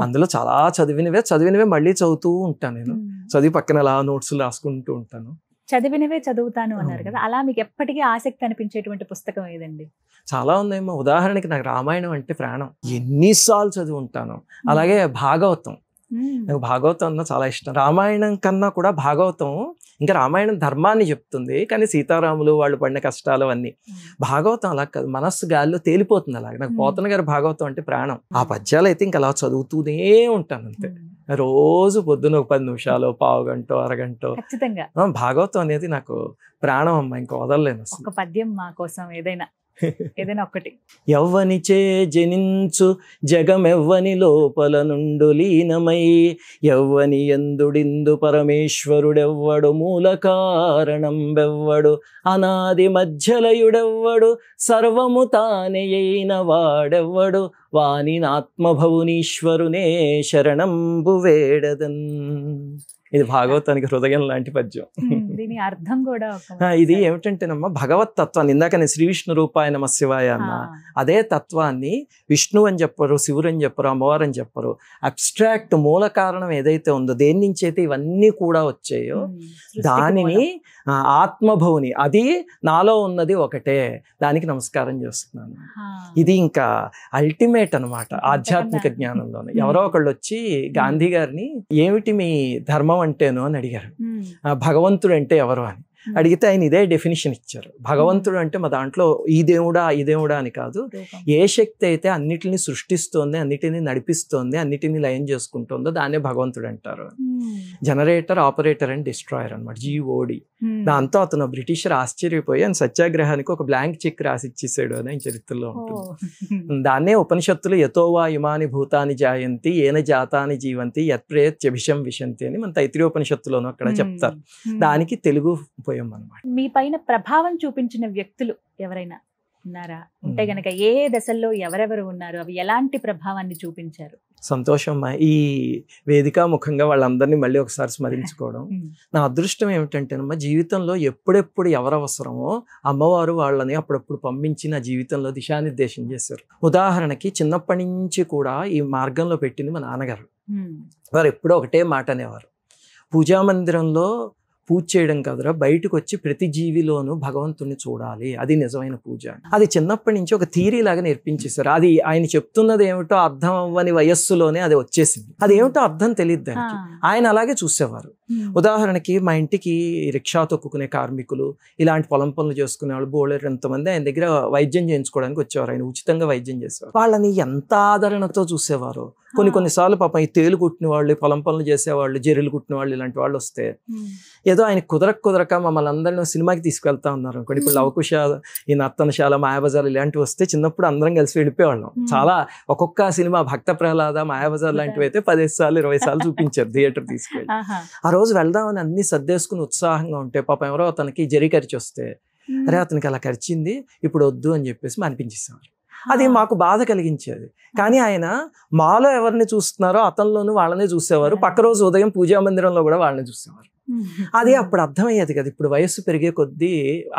అందులో చాలా చదివినవే మళ్ళీ చదువుతూ ఉంటాను. నేను చదివి పక్కన అలా నోట్స్ రాసుకుంటూ ఉంటాను. చదివినవే చదువుతాను అన్నారు కదా, అలా మీకు ఎప్పటికీ ఆసక్తి అనిపించేటువంటి పుస్తకం ఏదండి? చాలా ఉందేమో. ఉదాహరణకి నాకు రామాయణం అంటే ప్రాణం, ఎన్నిసార్లు చదివి ఉంటాను. అలాగే భాగవతం, నాకు భాగవతం అన్న చాలా ఇష్టం. రామాయణం కన్నా కూడా భాగవతం, ఇంకా రామాయణం ధర్మాన్ని చెప్తుంది, కానీ సీతారాములు వాళ్ళు పడిన కష్టాలు అవన్నీ. భాగవతం అలా కాదు, మనస్సు గాలిలో తేలిపోతుంది. అలాగే నాకు పోతన గారి భాగవతం అంటే ప్రాణం. ఆ పద్యాలు అయితే ఇంకా అలా చదువుతూనే ఉంటాను అంతే. రోజు పొద్దున ఒక 10 నిమిషాలు, పావు గంట, అరగంట ఖచ్చితంగా. భాగవతం అనేది నాకు ప్రాణం అమ్మ, ఇంకా వదలలేను. ఒక పద్యం మా కోసం ఏదైనా ఒకటి. ఎవ్వని చే జనించు జగమెవ్వని లోపల నుండు లీనమై, ఎవ్వని ఎందుడిందు పరమేశ్వరుడెవ్వడు, మూల కారణం బెవ్వడు, అనాది మధ్యలయుడెవ్వడు, సర్వము తానే అయిన వాడెవ్వడు, వాని ఆత్మభవునీశ్వరునే శరణంబు వేడదన్. ఇది భాగవతానికి హృదయం లాంటి పద్యం. దీని అర్థం కూడా ఇది ఏమిటంటేనమ్మా, భగవత్ తత్వాన్ని, ఇందాక నేను శ్రీ విష్ణు రూపాయ నమ శివాయ అన్న అదే తత్వాన్ని విష్ణు అని చెప్పరు, శివుడు అని చెప్పరు, అమ్మవారు అని చెప్పరు. అబ్స్ట్రాక్ట్ మూల కారణం ఏదైతే ఉందో, దేని నుంచి అయితే ఇవన్నీ కూడా వచ్చాయో దానిని ఆత్మభవుని, అది నాలో ఉన్నది ఒకటే, దానికి నమస్కారం చేస్తున్నాను. ఇది ఇంకా అల్టిమేట్ అనమాట ఆధ్యాత్మిక జ్ఞానంలోనే. ఎవరో ఒకళ్ళు వచ్చి గాంధీ గారిని ఏమిటి మీ ధర్మం అంటేను అని అడిగారు. భగవంతుడు అంటే ఎవరు అని అడిగితే ఆయన ఇదే డెఫినిషన్ ఇచ్చారు. భగవంతుడు అంటే మా దాంట్లో ఈ దేవుడా అని కాదు, ఏ శక్తి అయితే అన్నిటిని సృష్టిస్తోంది, అన్నిటిని నడిపిస్తోంది, అన్నిటిని లయం చేసుకుంటుందో దాన్నే భగవంతుడు అంటారు. జనరేటర్, ఆపరేటర్ అండ్ డిస్ట్రాయర్ అనమాట, GOD. దాంతో అతను బ్రిటిషర్ ఆశ్చర్యపోయి ఆయన సత్యాగ్రహానికి ఒక బ్లాంక్ చెక్ రాసి ఇచ్చేసాడు అని ఆయన చరిత్రలో ఉంటుంది. దాన్నే ఉపనిషత్తులు యతోవా ఇమాని భూతాని జాయంతి ఏన జాతాని జీవంతి యత్ప్రేత్యభిషం విశంతి అని మన తైత్రీయోపనిషత్తులోనూ అక్కడ చెప్తారు. దానికి తెలుగు అన్నమాట. మీ పైన ప్రభావం చూపించిన వ్యక్తులు ఎవరైనా ఉన్నారా? ఉంటే గనక ఏ దశల్లో ఎవరెవరు ఉన్నారు, అవి ఎలాంటి ప్రభావాన్ని చూపించారు? సంతోషం. ఈ వేదిక ముఖంగా వాళ్ళందరినీ మళ్ళీ ఒకసారి స్మరించుకోవడం నా అదృష్టం. ఏమిటంటేనమ్మా, జీవితంలో ఎప్పుడెప్పుడు ఎవరు అవసరమో అమ్మవారు వాళ్ళని అప్పుడప్పుడు పంపించి నా జీవితంలో దిశానిర్దేశం చేశారు. ఉదాహరణకి చిన్నప్పటి నుంచి కూడా ఈ మార్గంలో పెట్టింది మా నాన్నగారు. వారు ఎప్పుడో ఒకటే మాట అనేవారు, పూజా మందిరంలో పూజ చేయడం కదరా, బయటకు వచ్చి ప్రతి జీవిలోనూ భగవంతుని చూడాలి, అది నిజమైన పూజ. అది చిన్నప్పటి నుంచి ఒక థియరీ లాగా నేర్పించేశారు. అది ఆయన చెప్తున్నది ఏమిటో అర్థం అవ్వని వయస్సులోనే అది వచ్చేసింది. అది ఏమిటో అర్థం తెలియదు దానికి. ఆయన అలాగే చూసేవారు. ఉదాహరణకి మా ఇంటికి రిక్షా తొక్కునే కార్మికులు, ఇలాంటి పొలం పనులు చేసుకునే వాళ్ళు బోలెడు ఎంతమంది ఆయన దగ్గర వైద్యం చేయించుకోవడానికి వచ్చేవారు. ఆయన ఉచితంగా వైద్యం చేసేవారు. వాళ్ళని ఎంత ఆదరణతో చూసేవారు. కొన్నిసార్లు పాపం ఈ తేలు కుట్టిన వాళ్ళు, పొలం పనులు చేసేవాళ్ళు, జెర్రీలు కుట్టిన వాళ్ళు, ఇలాంటి వాళ్ళు వస్తే ఏదో ఆయన కుదరక మమ్మల్ని అందరినీ సినిమాకి తీసుకెళ్తా ఉన్నారు అనుకోండి. ఇప్పుడు లవకుశ, ఈ నర్తనశాల, మాయాబజార్ ఇలాంటివి వస్తే చిన్నప్పుడు అందరం కలిసి వెళ్ళిపోయేవాళ్ళం. చాలా ఒక్కొక్క సినిమా భక్త ప్రహ్లాద, మాయాబజార్ లాంటివి అయితే 15 సార్లు 20 సార్లు చూపించారు థియేటర్ తీసుకెళ్ళి. ఆ రోజు వెళ్దామని అన్ని సర్దేసుకుని ఉత్సాహంగా ఉంటే పాపం ఎవరో అతనికి జరి ఖర్చు వస్తే, అరే అతనికి అలా ఖర్చింది ఇప్పుడు వద్దు అని చెప్పేసి అనిపించేసేవారు. అది మాకు బాధ కలిగించేది. కానీ ఆయన మాలో ఎవరిని చూస్తున్నారో అతనిలోనూ వాళ్ళనే చూసేవారు. పక్క రోజు ఉదయం పూజా మందిరంలో కూడా వాళ్ళని చూసేవారు. అది అప్పుడు అర్థమయ్యేది కదా. ఇప్పుడు వయస్సు పెరిగే కొద్దీ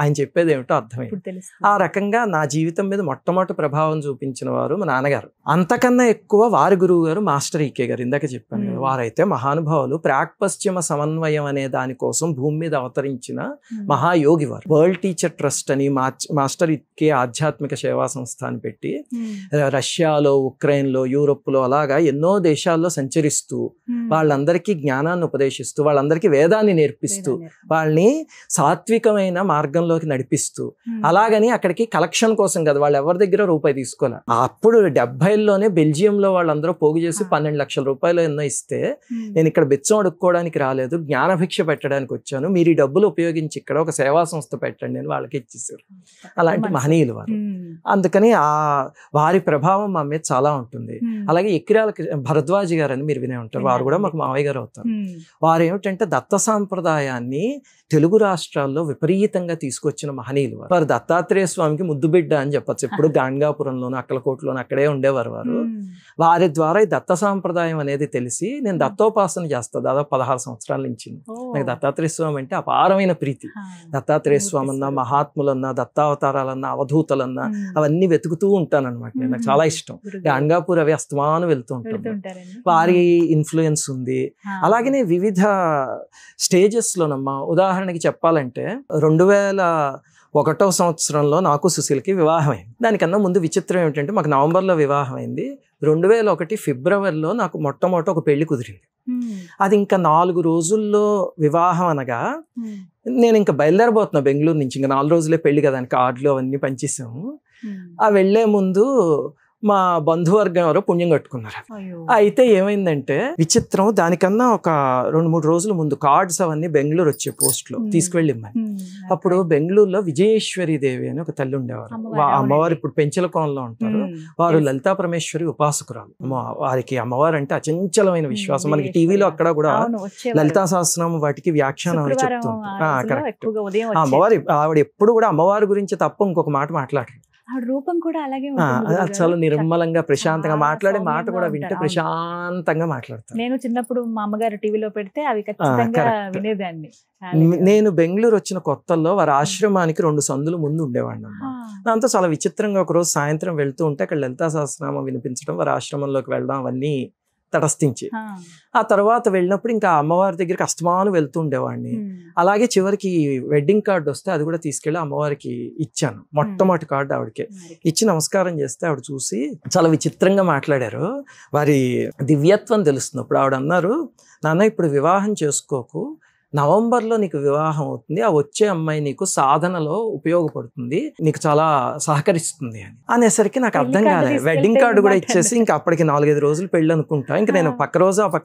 ఆయన చెప్పేది ఏమిటో అర్థమయ్యేది. ఆ రకంగా నా జీవితం మీద మొట్టమొదటి ప్రభావం చూపించిన వారు మా నాన్నగారు. అంతకన్నా ఎక్కువ వారి గురువు గారు మాస్టర్ ఈకే గారు. ఇందాక చెప్పాను కదా, వారైతే మహానుభావులు. ప్రాక్ పశ్చిమ సమన్వయం అనే దానికోసం భూమి మీద అవతరించిన మహాయోగి వారు. వరల్డ్ టీచర్ ట్రస్ట్ అని మాస్టర్ ఈకే ఆధ్యాత్మిక సేవా సంస్థ అని పెట్టి రష్యాలో, ఉక్రెయిన్లో, యూరోప్లో అలాగా ఎన్నో దేశాల్లో సంచరిస్తూ వాళ్ళందరికీ జ్ఞానాన్ని ఉపదేశిస్తూ, వాళ్ళందరికీ వేదాన్ని నేర్పిస్తూ, వాళ్ళని సాత్వికమైన మార్గంలోకి నడిపిస్తూ, అలాగని అక్కడికి కలెక్షన్ కోసం కదా, వాళ్ళు ఎవరి దగ్గర రూపాయి తీసుకోలే. అప్పుడు 70లోనే బెల్జియంలో వాళ్ళందరూ పోగు చేసి 12 లక్షల రూపాయలు ఎన్నో ఇస్తే, నేను ఇక్కడ బెచ్చం అడుక్కోవడానికి రాలేదు, జ్ఞానభిక్ష పెట్టడానికి వచ్చాను, మీరు ఈ డబ్బులు ఉపయోగించి ఇక్కడ ఒక సేవా సంస్థ పెట్టండి అని వాళ్ళకి ఇచ్చేసారు. అలాంటి మహనీయులు వారు. అందుకని వారి ప్రభావం మా మీద చాలా ఉంటుంది. అలాగే ఎక్కిరాల భరద్వాజ్ గారు అని మీరు వినే ఉంటారు. వారు కూడా మాకు మావయ్య గారు అవుతారు. వారు ఏమిటంటే దత్త సాంప్రదాయాన్ని తెలుగు రాష్ట్రాల్లో విపరీతంగా తీసుకొచ్చిన మహనీయులు వారు. దత్తాత్రేయ స్వామికి ముద్దు బిడ్డ అని చెప్పచ్చు. ఎప్పుడు గాంగాపురంలోను, అక్కలకోటలోను అక్కడే ఉండేవారు వారు. వారి ద్వారా ఈ దత్త సాంప్రదాయం అనేది తెలిసి నేను దత్తోపాసన చేస్తాను దాదాపు 16 సంవత్సరాల నుంచి. నాకు దత్తాత్రేయ స్వామి అంటే అపారమైన ప్రీతి. దత్తాత్రేయ స్వామి అన్నా, మహాత్ములన్నా, దత్తావతారాలన్నా, అవధూతలన్నా అవన్నీ వెతుకుతూ ఉంటాను అనమాట. నాకు చాలా ఇష్టం. గాంగాపూర్ అవి అస్తమానం వెళ్తూ ఉంటాను. వారి ఇన్ఫ్లుయెన్స్ ఉంది. అలాగనే వివిధ స్టేజెస్లోనమ్మా. ఉదాహరణకి చెప్పాలంటే 2001వ సంవత్సరంలో నాకు సుశీలకి వివాహం అయింది. దానికన్నా ముందు విచిత్రం ఏమిటంటే మాకు నవంబర్లో వివాహం అయింది. 2001 ఫిబ్రవరిలో నాకు మొట్టమొదటి ఒక పెళ్లి కుదిరింది. అది ఇంకా 4 రోజుల్లో వివాహం అనగా నేను ఇంకా బయలుదేరబోతున్నా బెంగళూరు నుంచి. ఇంకా 4 రోజులే పెళ్లి కదా, కార్డులు అవన్నీ పనిచేసాము. ఆ వెళ్లే ముందు మా బంధువర్గం ఎవరో పుణ్యం కట్టుకున్నారు. అయితే ఏమైందంటే విచిత్రం, దానికన్నా ఒక 2-3 రోజుల ముందు కార్డ్స్ అవన్నీ బెంగళూరు వచ్చే పోస్ట్ లో తీసుకువెళ్ళిమ్మని. అప్పుడు బెంగళూరులో విజయేశ్వరి దేవి అని ఒక తల్లి ఉండేవారు. అమ్మవారు ఇప్పుడు పెంచలకోనలో ఉంటారు. వారు లలితా పరమేశ్వరి ఉపాసకురాలు. వారికి అమ్మవారు అంటే అచంచలమైన విశ్వాసం. మనకి టీవీలో అక్కడ కూడా లలితా సహస్రనామం వాటికి వ్యాఖ్యానం అని చెప్తుంది. కరెక్ట్. అమ్మవారి ఆవిడ ఎప్పుడు కూడా అమ్మవారి గురించి తప్ప ఇంకొక మాట మాట్లాడరు. రూపం కూడా అలాగే చాలా నిర్మలంగా ప్రశాంతంగా మాట్లాడే మాట కూడా వింటే ప్రశాంతంగా మాట్లాడతాను. నేను చిన్నప్పుడు మా అమ్మగారు టీవీలో పెడితే అవి ఖచ్చితంగా వినేదాన్ని. నేను బెంగళూరు వచ్చిన కొత్తల్లో వారి ఆశ్రమానికి 2 సందులు ముందు ఉండేవాడిని అమ్మ. దాంతో చాలా విచిత్రంగా ఒకరోజు సాయంత్రం వెళ్తూ ఉంటే అక్కడ లలితా సహస్రనామం వినిపించడం, వారి ఆశ్రమంలోకి వెళ్ళడం అవన్నీ తటస్థించి, ఆ తర్వాత వెళ్ళినప్పుడు ఇంకా అమ్మవారి దగ్గరికి అస్తమాను వెళ్తూ ఉండేవాడిని. అలాగే చివరికి వెడ్డింగ్ కార్డు వస్తే అది కూడా తీసుకెళ్ళి అమ్మవారికి ఇచ్చాను. మొట్టమొదటి కార్డు ఆవిడకే ఇచ్చి నమస్కారం చేస్తే ఆవిడ చూసి చాలా విచిత్రంగా మాట్లాడారు. వారి దివ్యత్వం తెలుస్తుంది. అప్పుడు ఆవిడ అన్నారు, నాన్న ఇప్పుడు వివాహం చేసుకోకు, నవంబర్లో నీకు వివాహం అవుతుంది, ఆ వచ్చే అమ్మాయి నీకు సాధనలో ఉపయోగపడుతుంది, నీకు చాలా సహకరిస్తుంది అని అనేసరికి నాకు అర్థం కాలేదు. వెడ్డింగ్ కార్డు కూడా ఇచ్చేసి ఇంకా అప్పటికి 4-5 రోజులు పెళ్ళి అనుకుంటా. ఇంకా నేను పక్క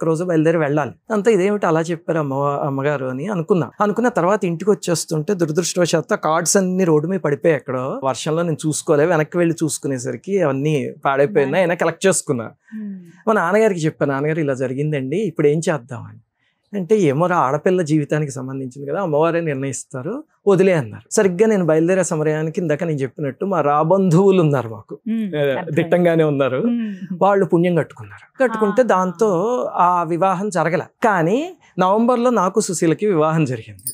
రోజు బయలుదేరి వెళ్ళాలి. అంతా ఇదేమిటి అలా చెప్పారు అమ్మగారు అని అనుకున్న తర్వాత ఇంటికి వచ్చేస్తుంటే దురదృష్టవశాత్తు కార్డ్స్ అన్ని రోడ్డు మీద పడిపోయాయి. ఎక్కడో వర్షంలో నేను చూసుకోలేదు. వెనక్కి వెళ్ళి చూసుకునేసరికి అవన్నీ పాడైపోయినా అయినా కలెక్ట్ చేసుకున్నా. మా నాన్నగారికి చెప్పాను, నాన్నగారు ఇలా జరిగిందండి, ఇప్పుడు ఏం చేద్దామని. అంటే ఏమో ఆడపిల్ల జీవితానికి సంబంధించింది కదా, అమ్మవారే నిర్ణయిస్తారు, వదిలే అన్నారు. సరిగ్గా నేను బయలుదేరే సమయానికి ఇందాక నేను చెప్పినట్టు మా రాబంధువులు ఉన్నారు, మాకు దిట్టంగానే ఉన్నారు. వాళ్ళు పుణ్యం కట్టుకుంటే దాంతో ఆ వివాహం జరగల. కానీ నవంబర్లో నాకు సుశీలకి వివాహం జరిగింది.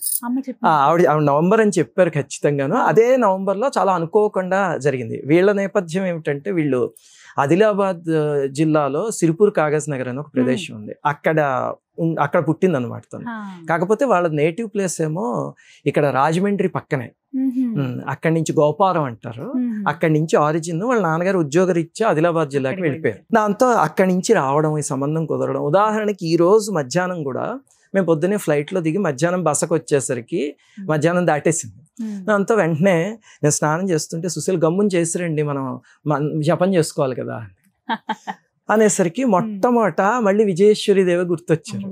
ఆవిడ నవంబర్ అని చెప్పారు ఖచ్చితంగాను. అదే నవంబర్లో చాలా అనుకోకుండా జరిగింది. వీళ్ళ నేపథ్యం ఏమిటంటే, వీళ్ళు ఆదిలాబాద్ జిల్లాలో సిరిపూర్ కాగజ్ నగర్ అని ఒక ప్రదేశం ఉంది, అక్కడ పుట్టింది అనమాట తను. కాకపోతే వాళ్ళ నేటివ్ ప్లేస్ ఏమో ఇక్కడ రాజమండ్రి పక్కనే. అక్కడి నుంచి గోపారం అంటారు. అక్కడి నుంచి ఆరిజిన్. వాళ్ళ నాన్నగారు ఉద్యోగరీత్యా ఆదిలాబాద్ జిల్లాకి వెళ్ళిపోయారు. దాంతో అక్కడి నుంచి రావడం, ఈ సంబంధం కుదరడం. ఉదాహరణకి ఈ రోజు మధ్యాహ్నం కూడా మేము పొద్దున్నే ఫ్లైట్లో దిగి మధ్యాహ్నం బసకు వచ్చేసరికి మధ్యాహ్నం దాటేసింది. దాంతో వెంటనే నేను స్నానం చేస్తుంటే సుశీల్ గమ్మున చేసిరండి మనం జపం చేసుకోవాలి కదా అనేసరికి మొట్టమొదట మళ్ళీ విజయేశ్వరి దేవి గుర్తొచ్చారు.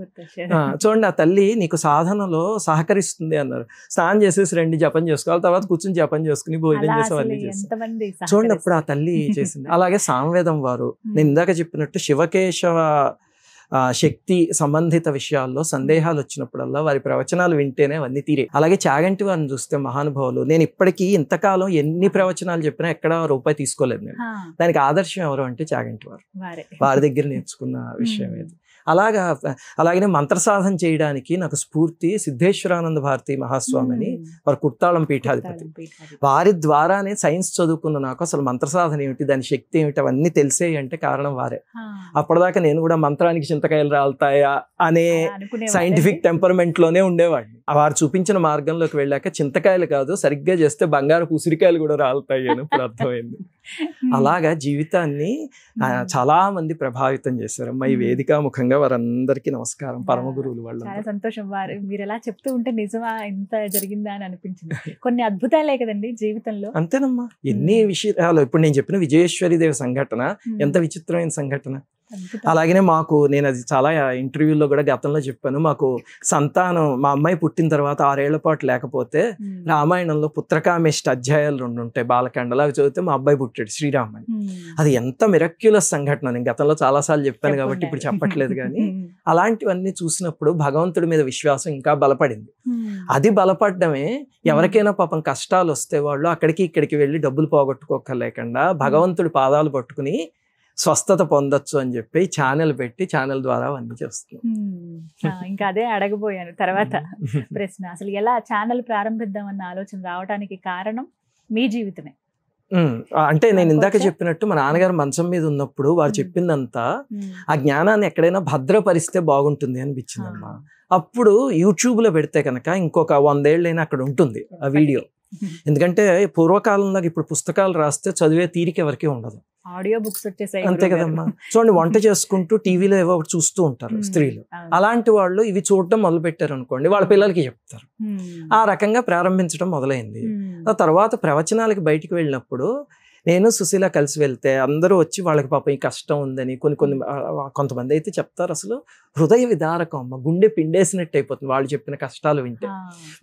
చూడండి ఆ తల్లి నీకు సాధనలో సహకరిస్తుంది అన్నారు. స్నానం చేసేసి రండి జపం చేసుకోవాలి, తర్వాత కూర్చొని జపం చేసుకుని భోజనం చేసి అవన్నీ చేస్తారు. చూడండి అప్పుడు ఆ తల్లి చేసింది. అలాగే సామవేదం వారు నేను ఇందాక చెప్పినట్టు శివకేశవ శక్తి సంబంధిత విషయాల్లో సందేహాలు వచ్చినప్పుడల్లా వారి ప్రవచనాలు వింటేనే అవన్నీ తీరే. అలాగే చాగంటి వారిని చూస్తే మహానుభావులు, నేను ఇప్పటికీ ఇంతకాలం ఎన్ని ప్రవచనాలు చెప్పినా ఎక్కడ రూపాయి తీసుకోలేదు నేను. దానికి ఆదర్శం ఎవరు అంటే చాగంటి వారు. వారి దగ్గర నేర్చుకున్న విషయం ఇది. అలాగనే మంత్ర సాధన చేయడానికి నాకు స్ఫూర్తి సిద్ధేశ్వరానంద భారతి మహాస్వామి అని వారు కుర్తాళం పీఠాధిపతి. వారి ద్వారానే సైన్స్ చదువుకున్న నాకు అసలు మంత్ర సాధన ఏమిటి, దాని శక్తి ఏమిటి అవన్నీ తెలిసేవి అంటే కారణం వారే. అప్పటిదాకా నేను కూడా మంత్రానికి చింతకాయలు రాలుతాయా అనే సైంటిఫిక్ టెంపర్మెంట్ లోనే ఉండేవాడిని. వారు చూపించిన మార్గంలోకి వెళ్ళాక చింతకాయలు కాదు సరిగ్గా చేస్తే బంగారు ఉసిరికాయలు కూడా రాలుతాయి అని ఇప్పుడు అర్థమైంది. అలాగా జీవితాన్ని చాలా మంది ప్రభావితం చేశారు. ఈ వేదికాముఖంగా వారందరికీ నమస్కారం. పరమ గురువులు వాళ్ళు. చాలా సంతోషం. వారు మీరు ఎలా చెప్తూ ఉంటే నిజమా ఇంత జరిగిందా అని అనిపించింది. కొన్ని అద్భుతాలే కదండి జీవితంలో. అంతేనమ్మా, ఎన్ని విషయాలు. ఇప్పుడు నేను చెప్పిన విజయేశ్వరి దేవి సంఘటన ఎంత విచిత్రమైన సంఘటన. అలాగనే నేను అది చాలా ఇంటర్వ్యూలో కూడా గతంలో చెప్పాను. మాకు సంతానం మా అమ్మాయి పుట్టిన తర్వాత 6 ఏళ్ల పాటు లేకపోతే రామాయణంలో పుత్రకామేష్ట అధ్యాయాలు 2 ఉంటాయి బాలకాండలు, అవి చదివితే మా అబ్బాయి పుట్టాడు శ్రీరామని. అది ఎంత మిరక్యులస్ సంఘటన. నేను గతంలో చాలాసార్లు చెప్పాను కాబట్టి ఇప్పుడు చెప్పట్లేదు. కానీ అలాంటివన్నీ చూసినప్పుడు భగవంతుడి మీద విశ్వాసం ఇంకా బలపడింది. అది బలపడమే ఎవరికైనా పాపం కష్టాలు వస్తే వాళ్ళు అక్కడికి ఇక్కడికి వెళ్ళి డబ్బులు పోగొట్టుకోకలేకుండా భగవంతుడి పాదాలు పట్టుకుని స్వస్థత పొందొచ్చు అని చెప్పి ఛానల్ పెట్టి ఛానల్ ద్వారా అవన్నీ చేస్తున్నాం. ఇంకా అదే అడగబోయాను తర్వాత ప్రశ్న. అసలు ఎలా ఛానల్ ప్రారంభిద్దామన్న ఆలోచన రావడానికి కారణం మీ జీవితమే. అంటే నేను ఇందాక చెప్పినట్టు మా నాన్నగారు మంచం మీద ఉన్నప్పుడు వారు చెప్పిందంతా ఆ జ్ఞానాన్ని ఎక్కడైనా భద్రపరిస్తే బాగుంటుంది అనిపించిందమ్మా. అప్పుడు యూట్యూబ్ లో పెడితే కనుక ఇంకొక 100 ఏళ్ళైనా అక్కడ ఉంటుంది ఆ వీడియో. ఎందుకంటే పూర్వకాలంలో ఇప్పుడు పుస్తకాలు రాస్తే చదివే తీరిక ఎవరికీ ఉండదు, ఆడియో బుక్స్ వచ్చేసాయి. అంతే కదమ్మా. చూడండి వంట చేసుకుంటూ టీవీలో ఏవో ఒకటి చూస్తూ ఉంటారు స్త్రీలు. అలాంటి వాళ్ళు ఇవి చూడటం మొదలు పెట్టారు అనుకోండి, వాళ్ళ పిల్లలకి చెప్తారు. ఆ రకంగా ప్రారంభించడం మొదలైంది. ఆ తర్వాత ప్రవచనాలకి బయటికి వెళ్ళినప్పుడు నేను సుశీల కలిసి వెళ్తే అందరూ వచ్చి వాళ్ళకి పాపం ఈ కష్టం ఉందని కొంతమంది అయితే చెప్తారు. అసలు హృదయ విదారకం అమ్మ, గుండె పిండేసినట్టు అయిపోతుంది వాళ్ళు చెప్పిన కష్టాలు వింటే.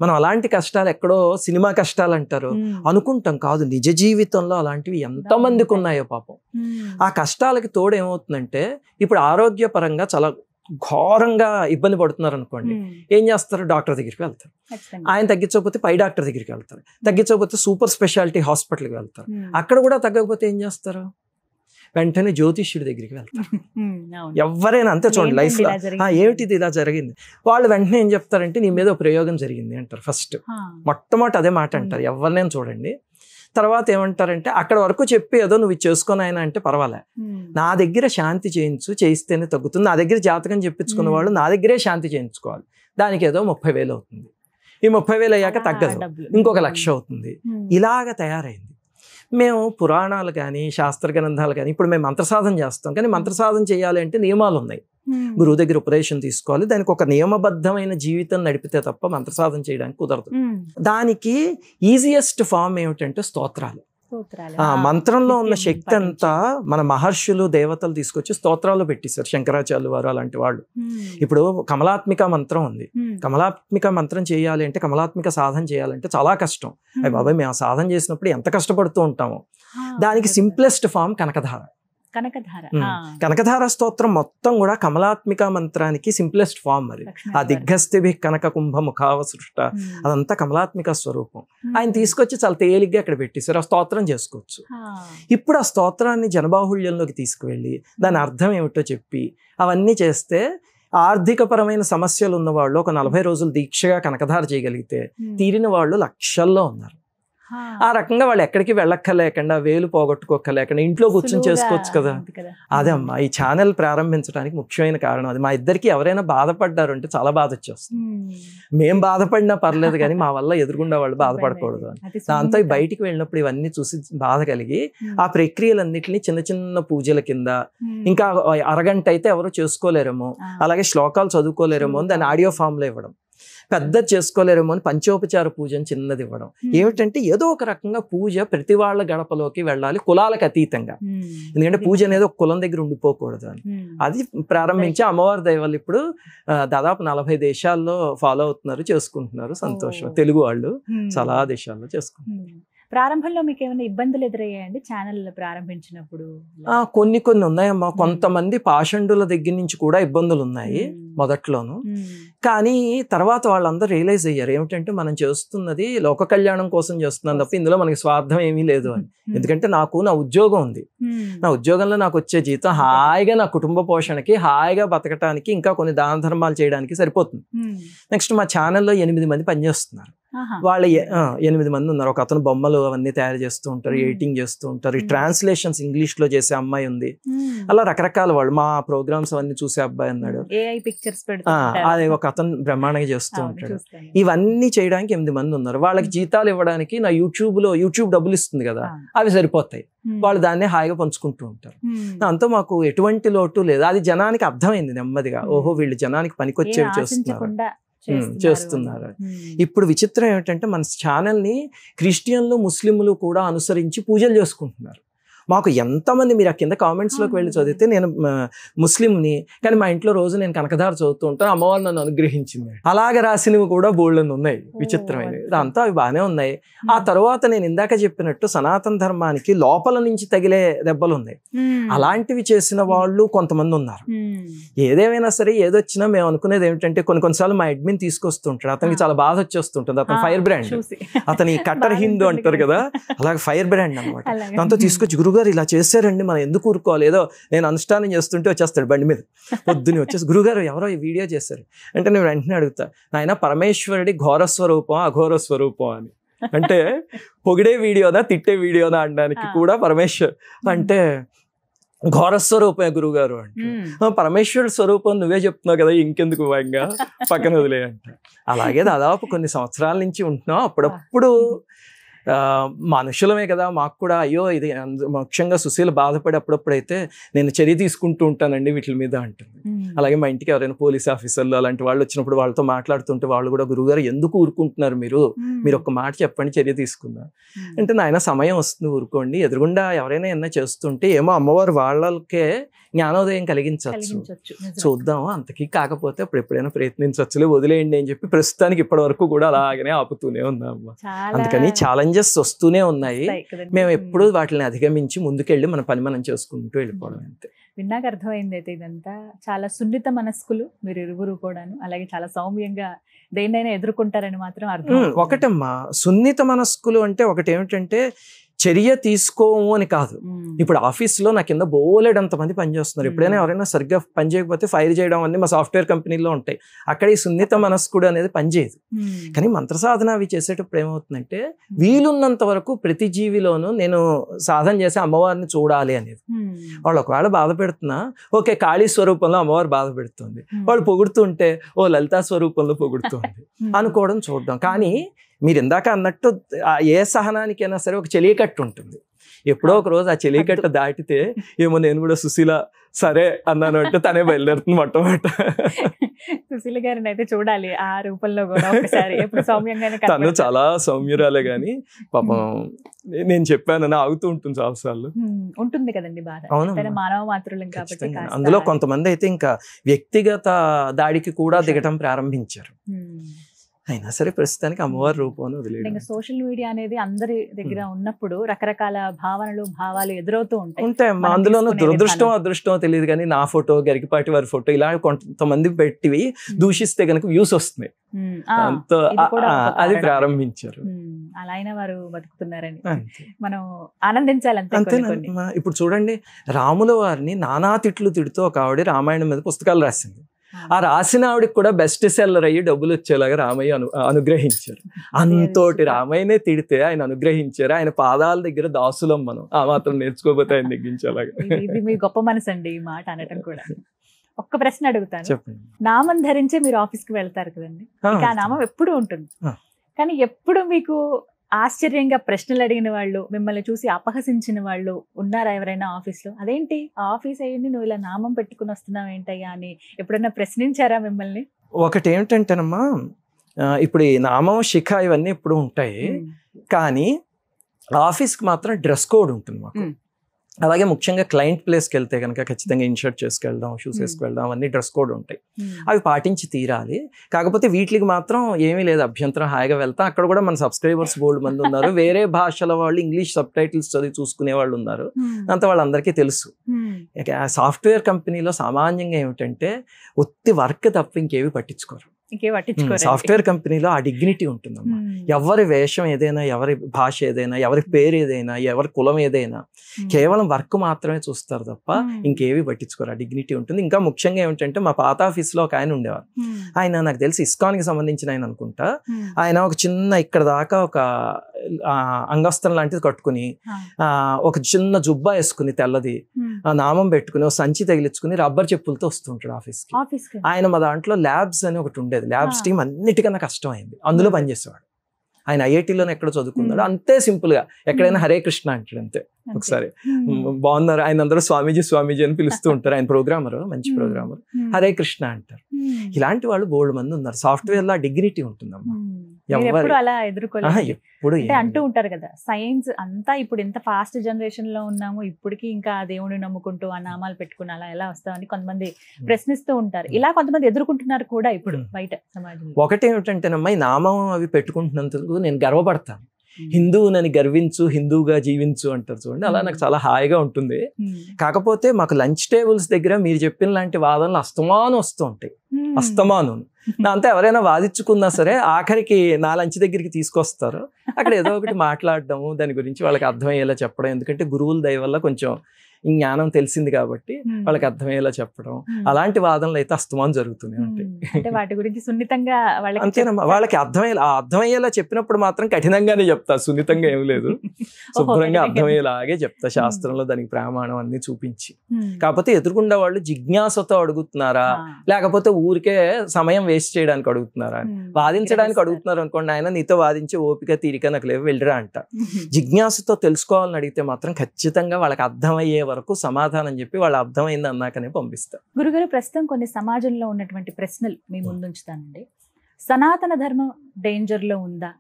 మనం అలాంటి కష్టాలు ఎక్కడో సినిమా కష్టాలు అంటారు అనుకుంటాం, కాదు నిజ జీవితంలో అలాంటివి ఎంతమందికి ఉన్నాయో పాపం. ఆ కష్టాలకి తోడు ఏమవుతుందంటే ఇప్పుడు ఆరోగ్యపరంగా చాలా ఘోరంగా ఇబ్బంది పడుతున్నారు అనుకోండి, ఏం చేస్తారు? డాక్టర్ దగ్గరికి వెళ్తారు. ఆయన తగ్గించకపోతే పై డాక్టర్ దగ్గరికి వెళ్తారు. తగ్గించకపోతే సూపర్ స్పెషాలిటీ హాస్పిటల్కి వెళ్తారు. అక్కడ కూడా తగ్గకపోతే ఏం చేస్తారు? వెంటనే జ్యోతిష్యుడి దగ్గరికి వెళ్తారు. ఎవరైనా అంతే. చూడండి లైఫ్ లో ఏమిటిది ఇలా జరిగింది, వాళ్ళు వెంటనే ఏం చెప్తారంటే నీ మీద ప్రయోగం జరిగింది అంటారు. ఫస్ట్ మొట్టమొదటి అదే మాట అంటారు ఎవరినైనా చూడండి. తర్వాత ఏమంటారంటే అక్కడ వరకు చెప్పి ఏదో నువ్వు చేసుకొని ఆయన అంటే పర్వాలే, నా దగ్గర శాంతి చేయిస్తేనే తగ్గుతుంది. నా దగ్గర జాతకం చెప్పించుకున్న వాళ్ళు నా దగ్గరే శాంతి చేయించుకోవాలి. దానికి ఏదో 30,000 అవుతుంది. ఈ 30,000 అయ్యాక తగ్గదు, ఇంకొక 1,00,000 అవుతుంది. ఇలాగ తయారైంది. మేము పురాణాలు కానీ శాస్త్ర గ్రంథాలు కానీ ఇప్పుడు మేము మంత్రసాధన చేస్తాం, కానీ మంత్రసాధన చేయాలి అంటే నియమాలు ఉన్నాయి. గురువు దగ్గర ఉపదేశం తీసుకోవాలి, దానికి ఒక నియమబద్ధమైన జీవితం నడిపితే తప్ప మంత్రసాధన చేయడానికి కుదరదు. దానికి ఈజియెస్ట్ ఫామ్ ఏమిటంటే స్తోత్రాలు. మంత్రంలో ఉన్న శక్తి అంతా మన మహర్షులు దేవతలు తీసుకొచ్చి స్తోత్రాలు పెట్టేశారు. శంకరాచార్యులు వారు అలాంటి వాళ్ళు. ఇప్పుడు కమలాత్మిక మంత్రం ఉంది. కమలాత్మిక మంత్రం చేయాలి అంటే, కమలాత్మిక సాధన చేయాలంటే చాలా కష్టం. అయ్యి బాబాయ్ మేము సాధన చేసినప్పుడు ఎంత కష్టపడుతూ ఉంటామో. దానికి సింప్లెస్ట్ ఫామ్ కనకధార. కనకధార స్తోత్రం మొత్తం కూడా కమలాత్మిక మంత్రానికి సింప్లెస్ట్ ఫామ్. మరి ఆ దిగ్గస్థిభి కనక కుంభ ముఖావ సృష్ట అదంతా కమలాత్మిక స్వరూపం. ఆయన తీసుకొచ్చి చాలా తేలిగ్గా అక్కడ పెట్టేశారు. ఆ స్తోత్రం చేసుకోవచ్చు. ఇప్పుడు ఆ స్తోత్రాన్ని జనబాహుళ్యంలోకి తీసుకువెళ్ళి దాని అర్థం ఏమిటో చెప్పి అవన్నీ చేస్తే ఆర్థికపరమైన సమస్యలు ఉన్నవాళ్ళు ఒక 40 రోజులు దీక్షగా కనకధార చేయగలిగితే తీరిన వాళ్ళు లక్షల్లో ఉన్నారు. ఆ రకంగా వాళ్ళు ఎక్కడికి వెళ్ళక్కర్లేకుండా, వేలు పోగొట్టుకోక్కర్లేకుండా ఇంట్లో కూర్చొని చేసుకోవచ్చు కదా. అదే అమ్మా ఈ ఛానల్ ప్రారంభించడానికి ముఖ్యమైన కారణం అది. మా ఇద్దరికి ఎవరైనా బాధపడ్డారు అంటే చాలా బాధ వచ్చేస్తుంది. మేం బాధపడినా పర్లేదు కానీ మా వల్ల ఎదురుగుండా వాళ్ళు బాధపడకూడదు అని. దాంతో బయటికి వెళ్ళినప్పుడు ఇవన్నీ చూసి బాధ కలిగి ఆ ప్రక్రియలన్నింటినీ చిన్న చిన్న పూజల కింద, ఇంకా అరగంట అయితే ఎవరు చేసుకోలేరేమో, అలాగే శ్లోకాలు చదువుకోలేరేమో అని దాన్ని ఆడియో ఫామ్ లో ఇవ్వడం, పెద్ద చేసుకోలేరేమో అని పంచోపచార పూజ అని చిన్నది ఇవ్వడం. ఏమిటంటే ఏదో ఒక రకంగా పూజ ప్రతి వాళ్ళ గడపలోకి వెళ్ళాలి, కులాలకు అతీతంగా. ఎందుకంటే పూజ అనేది ఒక కులం దగ్గర ఉండిపోకూడదు అని అది ప్రారంభించి అమ్మవారి దయ వల్ల ఇప్పుడు దాదాపు 40 దేశాల్లో ఫాలో అవుతున్నారు, చేసుకుంటున్నారు. సంతోషం. తెలుగు వాళ్ళు చాలా దేశాల్లో చేసుకుంటున్నారు. ప్రారంభంలో మీకు ఏమైనా ఇబ్బందులు ఎదురయ్యాయండి ఛానల్ ప్రారంభించినప్పుడు? కొన్ని ఉన్నాయమ్మా. కొంతమంది పాషండుల దగ్గర నుంచి కూడా ఇబ్బందులు ఉన్నాయి మొదట్లోను. కానీ తర్వాత వాళ్ళందరూ రియలైజ్ అయ్యారు ఏమిటంటే మనం చేస్తున్నది లోక కళ్యాణం కోసం చేస్తున్నాం తప్ప ఇందులో మనకి స్వార్థం ఏమీ లేదు అని. ఎందుకంటే నాకు నా ఉద్యోగం ఉంది, నా ఉద్యోగంలో నాకు వచ్చే జీతం హాయిగా నా కుటుంబ పోషణకి, హాయిగా బతకటానికి, ఇంకా కొన్ని దాన ధర్మాలు చేయడానికి సరిపోతుంది. నెక్స్ట్ మా ఛానల్లో 8 మంది పనిచేస్తున్నారు. వాళ్ళ 8 మంది ఉన్నారు. ఒక అతను బొమ్మలు అవన్నీ తయారు చేస్తూ ఉంటారు, ఎడిటింగ్ చేస్తూ ఉంటారు, ట్రాన్స్లేషన్స్ ఇంగ్లీష్ లో చేసే అమ్మాయి ఉంది. అలా రకరకాల వాళ్ళు మా ప్రోగ్రామ్స్ అవన్నీ చూసే అబ్బాయి అన్నాడు. అది ఒక అతను బ్రహ్మాండంగా చేస్తూ ఉంటాడు. ఇవన్నీ చేయడానికి 8 మంది ఉన్నారు. వాళ్ళకి జీతాలు ఇవ్వడానికి నా యూట్యూబ్ డబ్బులు ఇస్తుంది కదా, అవి సరిపోతాయి. వాళ్ళు దాన్ని హాయిగా పంచుకుంటూ ఉంటారు. దాంతో మాకు ఎటువంటి లోటు లేదు. అది జనానికి అర్థమైంది నెమ్మదిగా. ఓహో వీళ్ళు జనానికి పనికొచ్చేవి చేస్తున్నారు. ఇప్పుడు విచిత్రం ఏమిటంటే మన ఛానల్ ని క్రిస్టియన్లు, ముస్లింలు కూడా అనుసరించి పూజలు చేసుకుంటున్నారు. మాకు ఎంతమంది మీరు ఆ కింద కామెంట్స్లోకి వెళ్ళి చదివితే, నేను ముస్లింని కానీ మా ఇంట్లో రోజు నేను కనకదార చదువుతూ ఉంటాను, అమ్మవారు నన్ను అనుగ్రహించింది, అలాగే రాసినవి కూడా బోల్డని ఉన్నాయి విచిత్రమైనవి. దాంతో అవి బాగానే ఉన్నాయి. ఆ తర్వాత నేను ఇందాక చెప్పినట్టు సనాతన ధర్మానికి లోపల నుంచి తగిలే దెబ్బలు ఉన్నాయి. అలాంటివి చేసిన వాళ్ళు కొంతమంది ఉన్నారు. ఏదేమైనా సరే ఏదొచ్చినా మేము అనుకునేది ఏమిటంటే, కొన్నిసార్లు మా అడ్మిన్ తీసుకొస్తుంటాడు, అతనికి చాలా బాధ వచ్చేస్తుంటుంది. అతను ఫైర్ బ్రాండ్, అతని కట్టర్ హిందూ అంటారు కదా, అలాగే ఫైర్ బ్రాండ్ అనమాట. దాంతో తీసుకొచ్చి గురుగారు ఇలా చేశారండి, మనం ఎందుకు ఊరుకోవాలి, ఏదో నేను అనుష్ఠానం చేస్తుంటే వచ్చేస్తాడు బండి మీద పొద్దున్నే వచ్చేసి, గురుగారు ఎవరో ఈ వీడియో చేశారు అంటే నేను వెంటనే అడుగుతా, నాయన పరమేశ్వరుడి ఘోర స్వరూపం అఘోర స్వరూపం అని. అంటే పొగిడే వీడియోనా తిట్టే వీడియోనా అనడానికి కూడా పరమేశ్వర్ అంటే ఘోరస్వరూపమే గురుగారు అంటే, పరమేశ్వరుడు స్వరూపం నువ్వే చెప్తున్నావు కదా, ఇంకెందుకు భయంగా పక్కన వదిలే అంటే. అలాగే దాదాపు కొన్ని సంవత్సరాల నుంచి ఉంటున్నాం. అప్పుడప్పుడు మనుషులమే కదా, మాకు కూడా అయ్యో ఇది ముఖ్యంగా సుశీల బాధపడి అప్పుడప్పుడైతే నేను చర్య తీసుకుంటూ ఉంటానండి వీటి మీద అంటుంది. అలాగే మా ఇంటికి ఎవరైనా పోలీస్ ఆఫీసర్లు అలాంటి వాళ్ళు వచ్చినప్పుడు వాళ్ళతో మాట్లాడుతుంటే వాళ్ళు కూడా, గురుగారు ఎందుకు ఊరుకుంటున్నారు మీరు ఒక్క మాట చెప్పండి చర్య తీసుకుందాం అంటే, నాయన సమయం వస్తుంది ఊరుకోండి, ఎదురుగుండా ఎవరైనా ఏమైనా చేస్తుంటే ఏమో అమ్మవారు వాళ్ళకే జ్ఞానోదయం కలిగించవచ్చు, చూద్దాం, అంతకీ కాకపోతే అప్పుడు ఎప్పుడైనా ప్రయత్నించవచ్చులే, వదిలేయండి అని చెప్పి ప్రస్తుతానికి ఇప్పటి వరకు కూడా అలాగనే ఆపుతూనే ఉన్నాము. అందుకని ఛాలెంజెస్ వస్తూనే ఉన్నాయి. మేము ఎప్పుడు వాటిని అధిగమించి ముందుకెళ్ళి మన పని మనం చేసుకుంటూ వెళ్ళిపోవడం అంతే. విన్నాక అర్థమైంది అయితే ఇదంతా చాలా సున్నిత మనస్కులు మీరు ఇరువురు కూడాను, అలాగే చాలా సౌమ్యంగా దేన్నైనా ఎదుర్కొంటారని మాత్రం అర్థం. ఒకటమ్మా సున్నిత మనస్కులు అంటే ఒకటి ఏమిటంటే చర్య తీసుకోము అని కాదు. ఇప్పుడు ఆఫీస్లో నా కింద బోలెడంత మంది పనిచేస్తున్నారు. ఎప్పుడైనా ఎవరైనా సరిగ్గా పని చేయకపోతే ఫైర్ చేయడం అన్ని మా సాఫ్ట్వేర్ కంపెనీలో ఉంటాయి. అక్కడ ఈ సున్నిత మనస్కుడు అనేది పనిచేయదు. కానీ మంత్ర సాధన అవి చేసేటప్పుడు ఏమవుతుందంటే, వీలున్నంత వరకు ప్రతి జీవిలోనూ నేను సాధన చేసి అమ్మవారిని చూడాలి అనేది. వాళ్ళు ఒకవేళ బాధ పెడుతున్నా, ఓకే కాళీ స్వరూపంలో అమ్మవారు బాధ పెడుతుంది, వాళ్ళు పొగుడుతుంటే ఓ లలితా స్వరూపంలో పొగుడుతుంది అనుకోవడం చూడడం. కానీ మీరు ఇందాక అన్నట్టు ఏ సహనానికైనా సరే ఒక చెలియకట్టు ఉంటుంది. ఎప్పుడో ఒక రోజు ఆ చెలియకట్టు దాటితే ఏమో నేను కూడా సుశీల సరే అన్నాను అంటే తనే బయలుదేరుతుంది మొట్టమొదట. సుశీల గారిని అయితే చూడాలి ఆ రూపంలో కూడా ఒకసారి. ఎప్పుడు సౌమ్యంగానే తను చాలా సౌమ్యురాలే కానీ పాపం నేను చెప్పానని ఆగుతూ ఉంటుంది చాలాసార్లు. ఉంటుంది కదండి బాధ. మానవ మాతృలం కాబట్టి. అందులో కొంతమంది అయితే ఇంకా వ్యక్తిగత దాడికి కూడా దిగటం ప్రారంభించారు. అయినా సరే ప్రస్తుతానికి అమ్మవారి రూపం వదిలేదు. సోషల్ మీడియా అనేది అందరి దగ్గర ఉన్నప్పుడు రకరకాల భావాలు ఎదురవుతూ ఉంటాయి. అందులోనూ దురదృష్టం అదృష్టం తెలియదు కానీ నా ఫోటో, గరికపాటి వారి ఫోటో ఇలా కొంతమంది పెట్టివి దూషిస్తే కనుక వ్యూస్ వస్తున్నాయి. అది ప్రారంభించారు. అలా అయినా వారు బతుకుతున్నారని మనం ఆనందించాలంటే. ఇప్పుడు చూడండి, రాముల వారిని నానా తిట్లు తిడుతూ ఒక ఆవిడ రామాయణం మీద పుస్తకాలు రాసింది. ఆ రాసిన ఆవిడకి కూడా బెస్ట్ సెల్లర్ అయ్యి డబ్బులు వచ్చేలాగా రామయ్య అనుగ్రహించారు. అంతోటి రామయ్యనే తిడితే ఆయన అనుగ్రహించారు. ఆయన పాదాల దగ్గర దాసులం మనం, ఆ మాత్రం నేర్చుకోకపోతే ఆయన తగ్గించేలాగా. ఇది మీ గొప్ప మనసు అండి ఈ మాట అనటం కూడా. ఒక్క ప్రశ్న అడుగుతాను. చెప్పండి. నామం ధరించే మీరు ఆఫీస్కి వెళ్తారు కదండి, ఆ నామం ఎప్పుడు ఉంటుంది, కానీ ఎప్పుడు మీకు ఆశ్చర్యంగా ప్రశ్నలు అడిగిన వాళ్ళు, మిమ్మల్ని చూసి అపహసించిన వాళ్ళు ఉన్నారా ఎవరైనా ఆఫీస్లో? అదేంటి ఆఫీస్ అయ్యింది నువ్వు ఇలా నామం పెట్టుకుని వస్తున్నావు ఏంటయ్యా అని ఎప్పుడైనా ప్రశ్నించారా మిమ్మల్ని? ఒకటి ఏమిటంటేనమ్మా, ఇప్పుడు ఈ నామం శిఖ ఇవన్నీ ఇప్పుడు ఉంటాయి, కానీ ఆఫీస్కి మాత్రం డ్రెస్ కోడ్ ఉంటుంది మాకు. అలాగే ముఖ్యంగా క్లయింట్ ప్లేస్కి వెళ్తే కనుక ఖచ్చితంగా ఇన్షర్ట్ చేసుకెళ్దాం, షూస్ వేసుకెళ్దాం, అవన్నీ డ్రెస్ కోడ్ ఉంటాయి. అవి పాటించి తీరాలి. కాకపోతే వీటికి మాత్రం ఏమీ లేదు అభ్యంతరం, హాయిగా వెళ్తాం. అక్కడ కూడా మన సబ్స్క్రైబర్స్ బోల్డ్ మంది ఉన్నారు, వేరే భాషల వాళ్ళు ఇంగ్లీష్ సబ్ టైటిల్స్ చదివి చూసుకునే వాళ్ళు ఉన్నారు, అంత వాళ్ళందరికీ తెలుసు. సాఫ్ట్వేర్ కంపెనీలో సామాన్యంగా ఏమిటంటే ఒత్తి వర్క్ తప్ప ఇంకేవి పట్టించుకోరు. సాఫ్ట్వేర్ కంపెనీలో ఆ డిగ్నిటీ ఉంటుందమ్మా. ఎవరి వేషం ఏదైనా, ఎవరి భాష ఏదైనా, ఎవరి పేరు ఏదైనా, ఎవరి కులం ఏదైనా, కేవలం వర్క్ మాత్రమే చూస్తారు తప్ప ఇంకేవి పట్టించుకోరు. ఆ డిగ్నిటీ ఉంటుంది. ఇంకా ముఖ్యంగా ఏమిటంటే మా పాత ఆఫీస్లో ఒక ఆయన ఉండేవారు. ఆయన నాకు తెలిసి ఇస్కాన్కి సంబంధించిన ఆయన అనుకుంటా. ఆయన ఒక చిన్న ఇక్కడ దాకా ఒక అంగస్త్రం లాంటిది కట్టుకుని, ఒక చిన్న జుబ్బా వేసుకుని తెల్లది, నామం పెట్టుకుని, ఒక సంచి తగిలించుకుని రబ్బర్ చెప్పులతో వస్తుంటాడు ఆఫీస్కి. ఆయన మా దాంట్లో ల్యాబ్స్ అని ఒకటి ఉండేది. ల్యాబ్స్ టీమ్ అన్నిటికన్నా కష్టం అయింది, అందులో పనిచేసేవాడు. ఆయన ఐఐటీలోనే ఎక్కడ చదువుకున్నాడు, అంతే సింపుల్ గా ఎక్కడైనా హరే కృష్ణ అంటాడు అంతే. ఒకసారి బాగున్నారు, ఆయన అందరూ స్వామీజీ స్వామీజీ అని పిలుస్తూ ఉంటారు. ఆయన ప్రోగ్రామర్, మంచి ప్రోగ్రామర్, హరే కృష్ణ అంటారు. ఇలాంటి వాళ్ళు బోల్డ్ మంది ఉన్నారు. సాఫ్ట్వేర్ లో డిగ్నిటీ ఉంటుందమ్మా. అలా ఎప్పుడు అంటూ ఉంటారు కదా, సైన్స్ అంతా ఇప్పుడు ఎంత ఫాస్ట్ జనరేషన్ లో ఉన్నాము, ఇప్పటికీ ఇంకా దేవుడిని నమ్ముకుంటూ ఆ నామాలు పెట్టుకుని అలా ఎలా వస్తామని కొంతమంది ప్రశ్నిస్తూ ఉంటారు. ఇలా కొంతమంది ఎదుర్కొంటున్నారు కూడా ఇప్పుడు బయట సమాజంలో. ఒకటి ఏమిటంటేనమ్మా, ఈ నామం అవి పెట్టుకుంటున్నందుకు నేను గర్వపడతాను. హిందువునని గర్వించు, హిందువుగా జీవించు అంటారు చూడండి, అలా నాకు చాలా హాయిగా ఉంటుంది. కాకపోతే మాకు లంచ్ టేబుల్స్ దగ్గర మీరు చెప్పిన లాంటి వాదనలు అస్తమానం వస్తూ ఉంటాయి, అస్తమానం. అంతా ఎవరైనా వాదించుకున్నా సరే ఆఖరికి నా లంచ్ దగ్గరికి తీసుకొస్తారు. అక్కడ ఏదో ఒకటి మాట్లాడడము, దాని గురించి వాళ్ళకి అర్థమయ్యేలా చెప్పడం. ఎందుకంటే గురువుల దయ వల్ల కొంచెం జ్ఞానం తెలిసింది కాబట్టి వాళ్ళకి అర్థమయ్యేలా చెప్పడం, అలాంటి వాదనలు అయితే అస్తమానం జరుగుతూనే ఉంటాయి. వాటి గురించి సున్నితంగా అంతేనమ్మా, వాళ్ళకి అర్థమయ్యేలా చెప్పినప్పుడు మాత్రం కఠినంగానే చెప్తా, సున్నితంగా ఏం లేదు, శుభ్రంగా అర్థమయ్యేలాగే చెప్తా, శాస్త్రంలో దానికి ప్రమాణం అన్ని చూపించి. కాకపోతే ఎదురుకుండా వాళ్ళు జిజ్ఞాసతో అడుగుతున్నారా, లేకపోతే ఊరికే సమయం వేస్ట్ చేయడానికి అడుగుతున్నారా, వాదించడానికి అడుగుతున్నారు అనుకోండి, ఆయన నీతో వాదించే ఓపిక తీరిక నాకు లేవు, వెళ్ళరా అంట. జిజ్ఞాసతో తెలుసుకోవాలని అడిగితే మాత్రం ఖచ్చితంగా వాళ్ళకి అర్థమయ్యే వరకు సమాధానం చెప్పి వాళ్ళు అర్థమైంది అన్నాకనే పంపిస్తారు. గురుగారు, ప్రస్తుతం కొన్ని సమాజంలో ఉన్నటువంటి ప్రశ్నలు మీ ముందుంచుతానండి. సనాతన ధర్మం డేంజర్ లో ఉందా?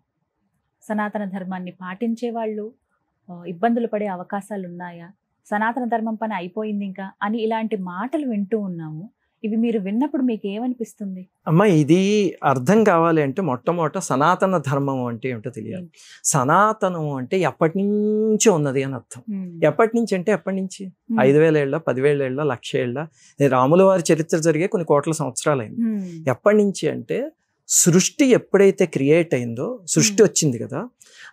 సనాతన ధర్మాన్ని పాటించే వాళ్ళు ఇబ్బందులు పడే అవకాశాలు ఉన్నాయా? సనాతన ధర్మం పని అయిపోయింది ఇంకా అని ఇలాంటి మాటలు వింటూ ఉన్నాము. ఇవి మీరు విన్నప్పుడు మీకు ఏమనిపిస్తుంది? అమ్మ, ఇది అర్థం కావాలి అంటే మొట్టమొదట సనాతన ధర్మం అంటే ఏమిటో తెలియాలి. సనాతనం అంటే ఎప్పటి నుంచో ఉన్నది అని అర్థం. ఎప్పటి నుంచి అంటే ఎప్పటి నుంచి? 5000 ఏళ్ళ, 10,000 ఏళ్ళ, 1,00,000 ఏళ్ళ? రాముల వారి చరిత్ర జరిగే కొన్ని కోట్ల సంవత్సరాలు అయింది. ఎప్పటి నుంచి అంటే సృష్టి ఎప్పుడైతే క్రియేట్ అయిందో, సృష్టి వచ్చింది కదా,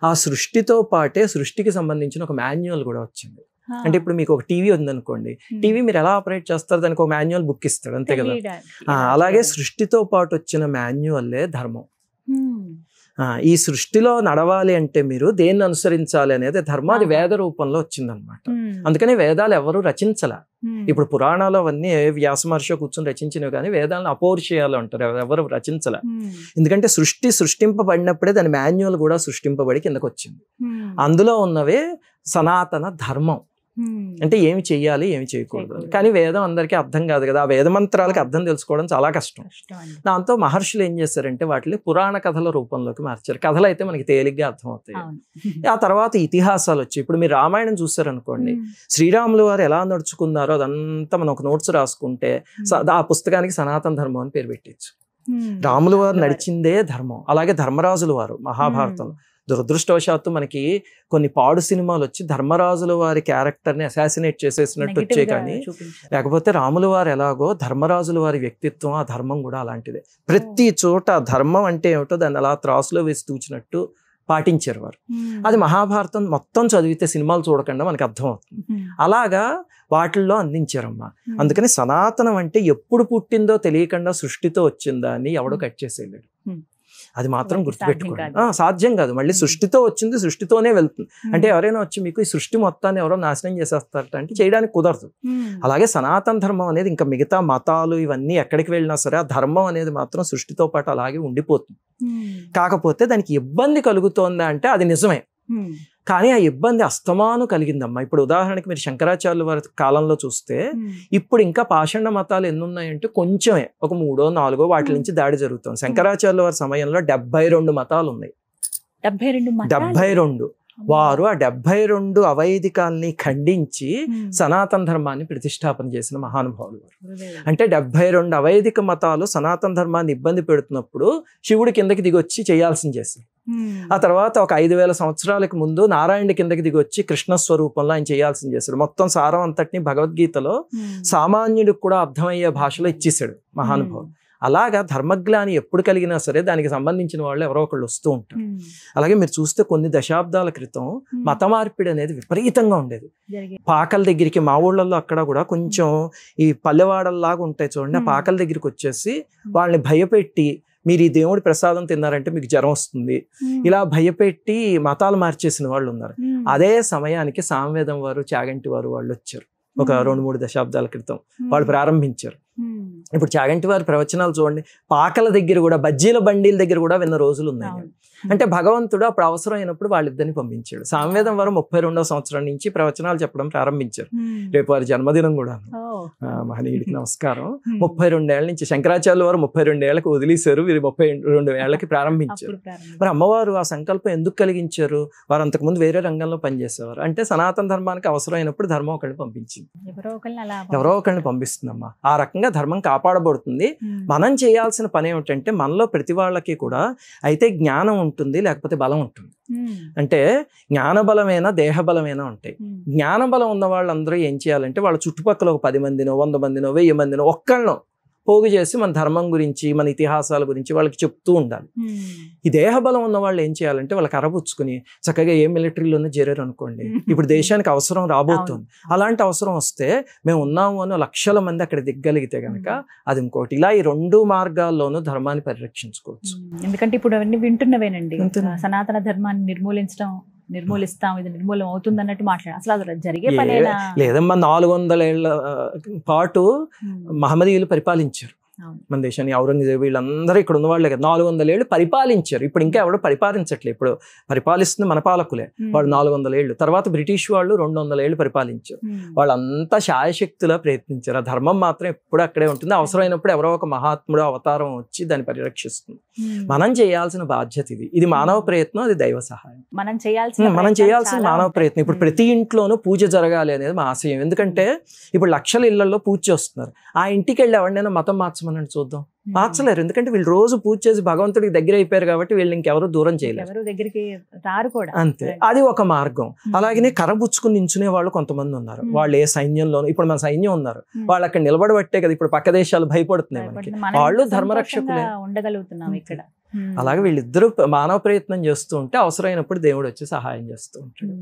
ఆ సృష్టితో పాటే సృష్టికి సంబంధించిన ఒక మాన్యువల్ కూడా వచ్చింది. అంటే ఇప్పుడు మీకు ఒక టీవీ ఉందనుకోండి, టీవీ మీరు ఎలా ఆపరేట్ చేస్తారు, దానికి ఒక మాన్యువల్ బుక్ ఇస్తాడు అంతే కదా. అలాగే సృష్టితో పాటు వచ్చిన మాన్యువల్లే ధర్మం. ఈ సృష్టిలో నడవాలి అంటే మీరు దేన్ని అనుసరించాలి అనేది ధర్మం. అది వేద రూపంలో వచ్చిందనమాట. అందుకని వేదాలు ఎవరు రచించలే. ఇప్పుడు పురాణాలు అవన్నీ వ్యాస మహర్షి కూర్చొని రచించినవి, కానీ వేదాలను అపౌరుషేయాలు అంటారు, ఎవరు రచించలే. ఎందుకంటే సృష్టింపబడినప్పుడే దాని మాన్యువల్ కూడా సృష్టింపబడి కిందకు వచ్చింది. అందులో ఉన్నవే సనాతన ధర్మం. అంటే ఏమి చెయ్యాలి, ఏమి చేయకూడదు. కానీ వేదం అందరికీ అర్థం కాదు కదా, ఆ వేద మంత్రాలకి అర్థం తెలుసుకోవడం చాలా కష్టం. దాంతో మహర్షులు ఏం చేశారంటే వాటిని పురాణ కథల రూపంలోకి మార్చారు. కథలు అయితే మనకి తేలిగ్గా అర్థమవుతాయి. ఆ తర్వాత ఇతిహాసాలు వచ్చి, ఇప్పుడు మీరు రామాయణం చూసారనుకోండి, శ్రీరాములు వారు ఎలా నడుచుకున్నారో అదంతా మనం ఒక నోట్స్ రాసుకుంటే ఆ పుస్తకానికి సనాతన ధర్మం అని పేరు పెట్టచ్చు. రాములు వారు నడిచిందే ధర్మం. అలాగే ధర్మరాజుల వారు మహాభారతంలో, దురదృష్టవశాత్తు మనకి కొన్ని పాడు సినిమాలు వచ్చి ధర్మరాజుల వారి క్యారెక్టర్ని అసాసినేట్ చేసేసినట్టు వచ్చే, కానీ లేకపోతే రాముల వారు ఎలాగో ధర్మరాజుల వారి వ్యక్తిత్వం, ఆ ధర్మం కూడా అలాంటిదే. ప్రతి చోట ధర్మం అంటే ఏమిటో దాన్ని అలా త్రాసులో వేసి తూచినట్టు పాటించారు వారు. అది మహాభారతం మొత్తం చదివితే, సినిమాలు చూడకుండా మనకి అర్థం అవుతుంది. అలాగా వాటిల్లో అందించారమ్మా. అందుకని సనాతనం అంటే ఎప్పుడు పుట్టిందో తెలియకుండా సృష్టితో వచ్చిందా అని ఎవడో కట్ చేసేయలేడు. అది మాత్రం గుర్తుపెట్టుకోండి. సాధ్యం కాదు. మళ్ళీ సృష్టితో వచ్చింది సృష్టితోనే వెళ్తుంది. అంటే ఎవరైనా వచ్చి మీకు ఈ సృష్టి మొత్తాన్ని ఎవరో నాశనం చేసేస్తారట అంటే చేయడానికి కుదరదు. అలాగే సనాతన ధర్మం అనేది ఇంకా మిగతా మతాలు ఇవన్నీ ఎక్కడికి వెళ్ళినా సరే ఆ ధర్మం అనేది మాత్రం సృష్టితో పాటు అలాగే ఉండిపోతుంది. కాకపోతే దానికి ఇబ్బంది కలుగుతోందా అంటే అది నిజమే. కానీ ఆ ఇబ్బంది అస్తమాను కలిగిందమ్మా. ఇప్పుడు ఉదాహరణకి మీరు శంకరాచార్యుల వారి కాలంలో చూస్తే ఇప్పుడు ఇంకా పాషండ మతాలు ఎన్ని ఉన్నాయంటే కొంచెమే, ఒక 3 4 వాటి నుంచి దాడి జరుగుతుంది. శంకరాచార్యుల వారి సమయంలో 72 మతాలు ఉన్నాయి. 72. వారు ఆ 72 అవైదికాల్ని ఖండించి సనాతన ధర్మాన్ని ప్రతిష్టాపన చేసిన మహానుభావులు వారు. అంటే 72 అవైదిక మతాలు సనాతన ధర్మాన్ని ఇబ్బంది పెడుతున్నప్పుడు శివుడి కిందకి దిగొచ్చి చేయాల్సింది చేశారు. ఆ తర్వాత ఒక 5000 సంవత్సరాలకు ముందు నారాయణుడి కిందకి దిగొచ్చి కృష్ణ స్వరూపంలో ఆయన చేయాల్సింది చేశాడు. మొత్తం సారం అంతటిని భగవద్గీతలో సామాన్యుడికి కూడా అర్థమయ్యే భాషలో ఇచ్చేసాడు మహానుభావుడు. అలాగా ధర్మగ్లాని ఎప్పుడు కలిగినా సరే దానికి సంబంధించిన వాళ్ళు ఎవరో ఒకళ్ళు వస్తూ ఉంటారు. అలాగే మీరు చూస్తే కొన్ని దశాబ్దాల క్రితం మత మార్పిడి అనేది విపరీతంగా ఉండేది. పాకల దగ్గరికి మా ఊళ్ళల్లో అక్కడ కూడా కొంచెం ఈ పల్లెవాడల్లాగా ఉంటాయి చూడండి, ఆ పాకల దగ్గరికి వచ్చేసి వాళ్ళని భయపెట్టి మీరు ఈ దేవుడి ప్రసాదం తిన్నారంటే మీకు జ్వరం వస్తుంది, ఇలా భయపెట్టి మతాలు మార్చేసిన వాళ్ళు ఉన్నారు. అదే సమయానికి సామవేదం వారు, చాగంటి వారు వాళ్ళు వచ్చారు. ఒక 2-3 దశాబ్దాల క్రితం వాళ్ళు ప్రారంభించారు. ఇప్పుడు చాగంటి వారి ప్రవచనాలు చూడండి, పాకల దగ్గర కూడా, బజ్జీల బండీల దగ్గర కూడా విన్న రోజులు ఉన్నాయి. అంటే భగవంతుడు అప్పుడు అవసరం అయినప్పుడు వాళ్ళిద్దరిని పంపించాడు. సామవేదం వారు 32వ సంవత్సరం నుంచి ప్రవచనాలు చెప్పడం ప్రారంభించారు. రేపు వారి జన్మదినం కూడా, మహనీయుడికి నమస్కారం. 32 ఏళ్ల నుంచి శంకరాచార్యుల వారు 32 ఏళ్లకు వదిలేశారు, వీరు 32 ఏళ్లకి ప్రారంభించారు. మరి అమ్మవారు ఆ సంకల్పం ఎందుకు కలిగించారు? వారు అంతకుముందు వేరే రంగంలో పనిచేసేవారు. అంటే సనాతన ధర్మానికి అవసరమైనప్పుడు ధర్మం ఒకరిని పంపించింది, ఎవరో ఒకరిని పంపిస్తుందమ్మా. ఆ రకంగా ధర్మం కాపాడబడుతుంది. మనం చేయాల్సిన పని ఏమిటంటే మనలో ప్రతి వాళ్ళకి కూడా అయితే జ్ఞానం ఉంటుంది, లేకపోతే బలం ఉంటుంది. అంటే జ్ఞాన బలమైనా దేహ బలమైనా ఉంటాయి. జ్ఞాన బలం ఉన్న వాళ్ళందరూ ఏం చేయాలంటే వాళ్ళ చుట్టుపక్కల ఒక 10 మందినో 100 మందినో 1000 మందినో ఒక్కళ్ళనో పోగు చేసి మన ధర్మం గురించి, మన ఇతిహాసాల గురించి వాళ్ళకి చెప్తూ ఉండాలి. ఈ దేహ బలం ఉన్న వాళ్ళు ఏం చేయాలంటే వాళ్ళకి అరబుచ్చుకుని చక్కగా ఏ మిలిటరీలోనే చేరారు అనుకోండి, ఇప్పుడు దేశానికి అవసరం రాబోతుంది, అలాంటి అవసరం వస్తే మేము ఉన్నాము అని లక్షల మంది అక్కడ దిగ్గలిగితే కనుక అది ఇంకోటి. ఇలా ఈ 2 మార్గాల్లోనూ ధర్మాన్ని పరిరక్షించుకోవచ్చు. ఎందుకంటే ఇప్పుడు అవన్నీ వింటున్నవేనండి, సనాతన ధర్మాన్ని నిర్మూలిస్తాం, ఇది నిర్మూలం అవుతుంది అన్నట్టు మాట్లాడారు. అసలు అది జరిగే పనేనా? లేదమ్మా, 400 ఏళ్ల పాటు మహమ్మదీయులు పరిపాలించారు మన దేశాన్ని. ఔరంగజేబు వీళ్ళందరూ ఇక్కడ ఉన్న వాళ్ళే కదా, 400 ఏళ్ళు పరిపాలించారు. ఇప్పుడు ఇంకా ఎవరు పరిపాలించట్లేదు, ఇప్పుడు పరిపాలిస్తుంది మన పాలకులే. వాళ్ళు 400 ఏళ్ళు, తర్వాత బ్రిటిష్ వాళ్ళు 200 ఏళ్ళు పరిపాలించారు. వాళ్ళంతా శాయశక్తిలా ప్రయత్నించారు. ఆ ధర్మం మాత్రం ఎప్పుడు అక్కడే ఉంటుంది. అవసరమైనప్పుడు ఎవరో ఒక మహాత్ముడు అవతారం వచ్చి దాన్ని పరిరక్షిస్తుంది. మనం చేయాల్సిన బాధ్యత ఇది మానవ ప్రయత్నం, అది దైవ సహాయం. మనం చేయాల్సిన మానవ ప్రయత్నం. ఇప్పుడు ప్రతి ఇంట్లోనూ పూజ జరగాలి అనేది మా ఆశయం. ఎందుకంటే ఇప్పుడు లక్షల ఇళ్లలో పూజ చేస్తున్నారు. ఆ ఇంటికి వెళ్ళి ఎవరినైనా మతం మార్చమని చూద్దాం, మార్చలేరు. ఎందుకంటే వీళ్ళు రోజు పూజ చేసి భగవంతుడికి దగ్గర అయిపోయారు కాబట్టి వీళ్ళు ఇంకెవరు దూరం చేయలేరు, అంతే. అది ఒక మార్గం. అలాగనే కరబుచ్చుకుని నించునే వాళ్ళు కొంతమంది ఉన్నారు. వాళ్ళు ఏ సైన్యంలోనూ, ఇప్పుడు మన సైన్యం ఉన్నారు, వాళ్ళు అక్కడ నిలబడబట్టే కదా ఇప్పుడు పక్క దేశాలు భయపడుతున్నాయి మనకి. వాళ్ళు ధర్మరక్షకులే ఉండగలుగుతున్నాం ఇక్కడ. అలాగే వీళ్ళిద్దరూ మానవ ప్రయత్నం చేస్తూ ఉంటే అవసరమైనప్పుడు దేవుడు వచ్చి సహాయం చేస్తూ ఉంటాడు.